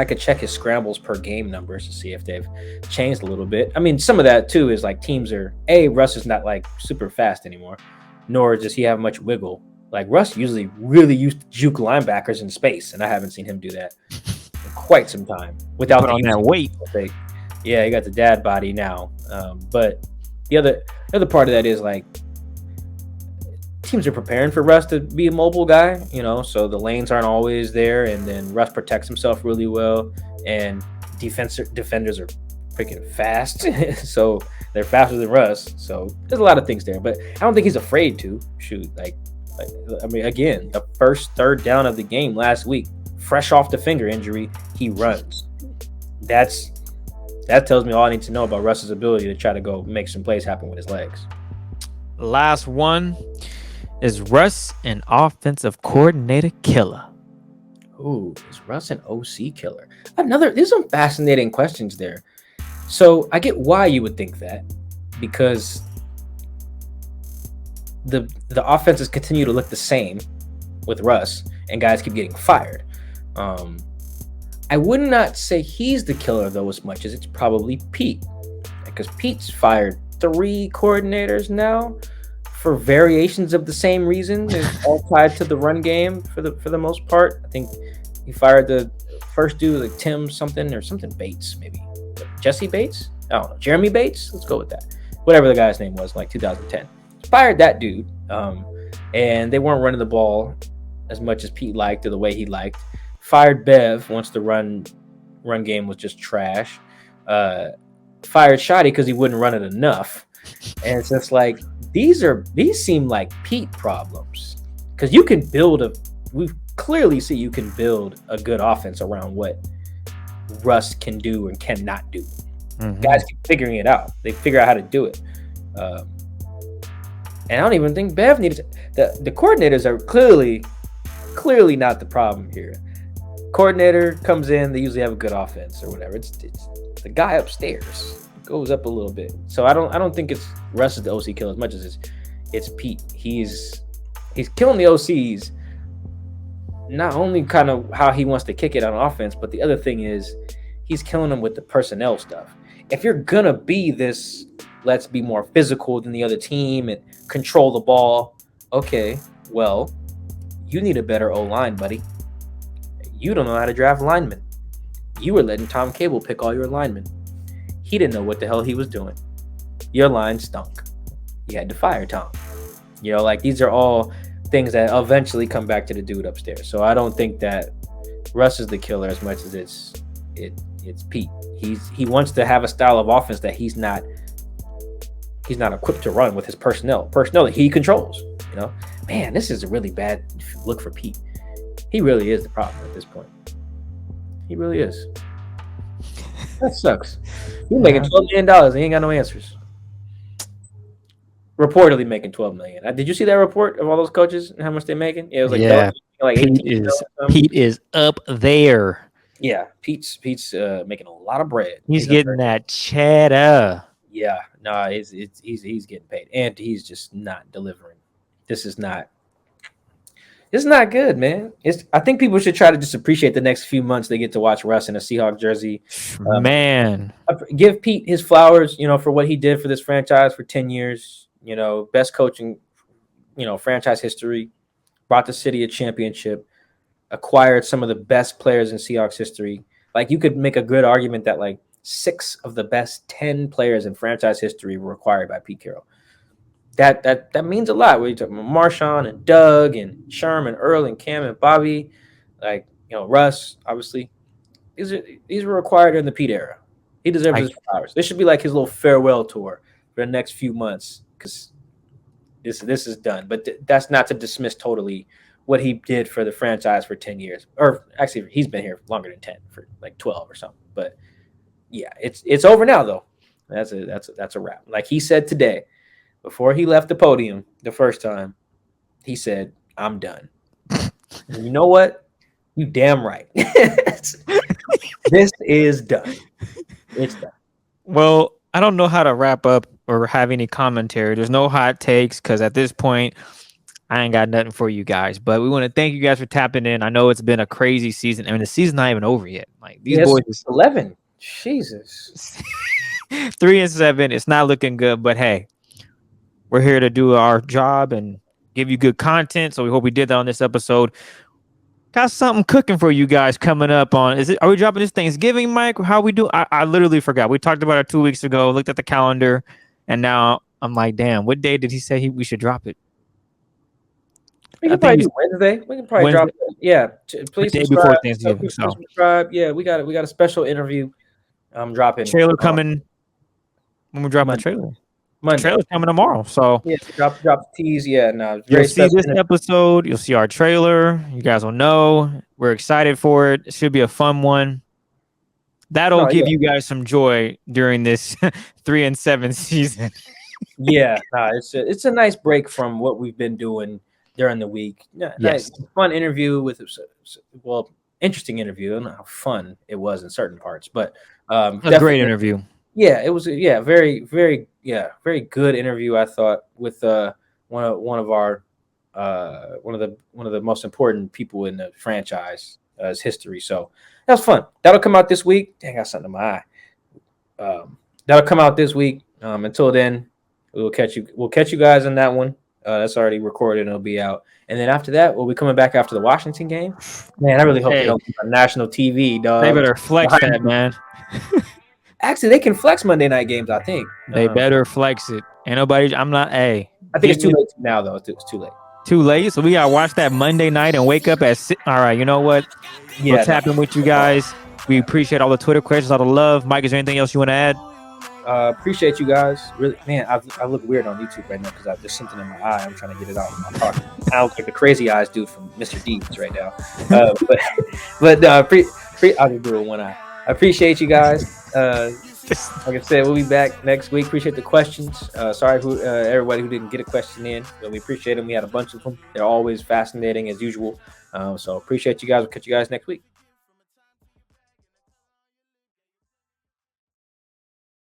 Speaker 3: could check his scrambles per game numbers to see if they've changed a little bit. I mean, some of that too is like teams are Russ is not like super fast anymore, nor does he have much wiggle. Like Russ usually really used to juke linebackers in space, and I haven't seen him do that in quite some time without
Speaker 4: on that weight.
Speaker 3: Yeah, he got the dad body now, but the other part of that is like teams are preparing for Russ to be a mobile guy, so the lanes aren't always there, and then Russ protects himself really well, and defenders are freaking fast, so they're faster than Russ. So there's a lot of things there, but I don't think he's afraid to shoot. Again, the first third down of the game last week, fresh off the finger injury, he runs. That tells me all I need to know about Russ's ability to try to go make some plays happen with his legs.
Speaker 4: Last one. Is Russ an offensive coordinator killer?
Speaker 3: Ooh, is Russ an OC killer? There's some fascinating questions there. So I get why you would think that, because the offenses continue to look the same with Russ, and guys keep getting fired. I would not say he's the killer though as much as it's probably Pete, because Pete's fired 3 coordinators now for variations of the same reason. It's all tied to the run game for the most part. I think he fired the first dude like Tim something or something Bates, maybe Jesse Bates. I don't know, Jeremy Bates. Let's go with that. Whatever the guy's name was, like 2010. Fired that dude, and they weren't running the ball as much as Pete liked or the way he liked. Fired Bev once the run game was just trash. Fired Shotty because he wouldn't run it enough. And it's just like these seem like Pete problems. Because you can we clearly see you can build a good offense around what Russ can do and cannot do. Mm-hmm. Guys keep figuring it out. They figure out how to do it. And I don't even think Bev needs the coordinators are clearly not the problem here. Coordinator comes in, they usually have a good offense or whatever. It's the guy upstairs goes up a little bit. So I don't think it's Russ is the OC killer as much as it's Pete. He's killing the OCs. Not only kind of how he wants to kick it on offense, but the other thing is he's killing them with the personnel stuff. If you're gonna be this, let's be more physical than the other team and control the ball. Okay, well, you need a better O-line, buddy. You don't know how to draft linemen. You were letting Tom Cable pick all your linemen. He didn't know what the hell he was doing. Your line stunk. You had to fire Tom. Like these are all things that eventually come back to the dude upstairs. So I don't think that Russ is the killer as much as it's Pete. He wants to have a style of offense that he's not equipped to run with his personnel that he controls. Man, this is a really bad look for Pete. He really is the problem at this point. He really is. That sucks. He's making $12 million. He ain't got no answers. Reportedly making $12 million. Did you see that report of all those coaches and how much they're making? Yeah, it was like
Speaker 4: Pete is up there.
Speaker 3: Yeah, Pete's making a lot of bread.
Speaker 4: He's getting that cheddar.
Speaker 3: Yeah, no, he's getting paid, and he's just not delivering. This is not good, man. I think people should try to just appreciate the next few months they get to watch Russ in a Seahawks jersey.
Speaker 4: Man,
Speaker 3: give Pete his flowers, for what he did for this franchise for 10 years. Best coaching, franchise history. Brought the city a championship. Acquired some of the best players in Seahawks history. Like you could make a good argument that like 6 of the best 10 players in franchise history were acquired by Pete Carroll. That means a lot. We're talking about Marshawn and Doug and Sherman, Earl and Cam and Bobby, Russ. Obviously, these were acquired in the Pete era. He deserves his flowers. This should be like his little farewell tour for the next few months because this is done. But that's not to dismiss totally what he did for the franchise for 10 years. Or actually, he's been here longer than 10, for like 12 or something. But yeah, it's over now though. That's a wrap. Like he said today. Before he left the podium the first time, he said, "I'm done." And you know what? You damn right. This is done. It's done.
Speaker 4: Well, I don't know how to wrap up or have any commentary. There's no hot takes because at this point, I ain't got nothing for you guys. But we want to thank you guys for tapping in. I know it's been a crazy season. I mean, the season's not even over yet. Like these boys is
Speaker 3: 11. Jesus.
Speaker 4: 3-7. It's not looking good, but hey. We're here to do our job and give you good content. So we hope we did that on this episode. Got something cooking for you guys coming up on. Are we dropping this Thanksgiving, Mike? How we do? I literally forgot. We talked about it 2 weeks ago, looked at the calendar, and now I'm like, damn, what day did he say we should drop it?
Speaker 3: We can probably do Wednesday. We can probably drop it. Yeah. Please subscribe. Subscribe. Yeah, we got a special interview. I'm dropping.
Speaker 4: Trailer coming. When we drop the trailer. Monday. Trailer's coming tomorrow, so
Speaker 3: yeah, drop the tease. Yeah, no.
Speaker 4: You'll see this episode. You'll see our trailer. You guys will know. We're excited for it. It should be a fun one. That'll give you guys some joy during this 3-7 season.
Speaker 3: Yeah, it's a nice break from what we've been doing during the week. Yeah, yes, nice, fun interview with interesting interview. I don't know how fun it was in certain parts, but
Speaker 4: a great interview.
Speaker 3: Yeah, it was very, very very good interview. I thought with one of the most important people in the franchise's history. So that was fun. That'll come out this week. Dang, I got something in my eye. That'll come out this week. Until then, we'll catch you guys on that one. That's already recorded and it'll be out. And then after that, we'll be coming back after the Washington game. Man, I really hope they don't be on national TV, dog.
Speaker 4: They better flex that, man.
Speaker 3: Actually, they can flex Monday night games, I think.
Speaker 4: They better flex it. Ain't nobody. I'm not.
Speaker 3: I think it's too late now, though. It's too late.
Speaker 4: Too late, so we gotta watch that Monday night and wake up at all right. You know what?
Speaker 3: Yeah,
Speaker 4: We'll tap in with you guys. We appreciate all the Twitter questions, all the love. Mike, is there anything else you want to add?
Speaker 3: Appreciate you guys. Really, man, I look weird on YouTube right now because there's something in my eye. I'm trying to get it out when I'm talking. I look like the crazy eyes dude from Mr. Deeds right now. But I'll just do it with one eye. I appreciate you guys. Like I said, we'll be back next week. Appreciate the questions. Sorry who everybody who didn't get a question in. But we appreciate them. We had a bunch of them. They're always fascinating as usual. So appreciate you guys. We'll catch you guys next week.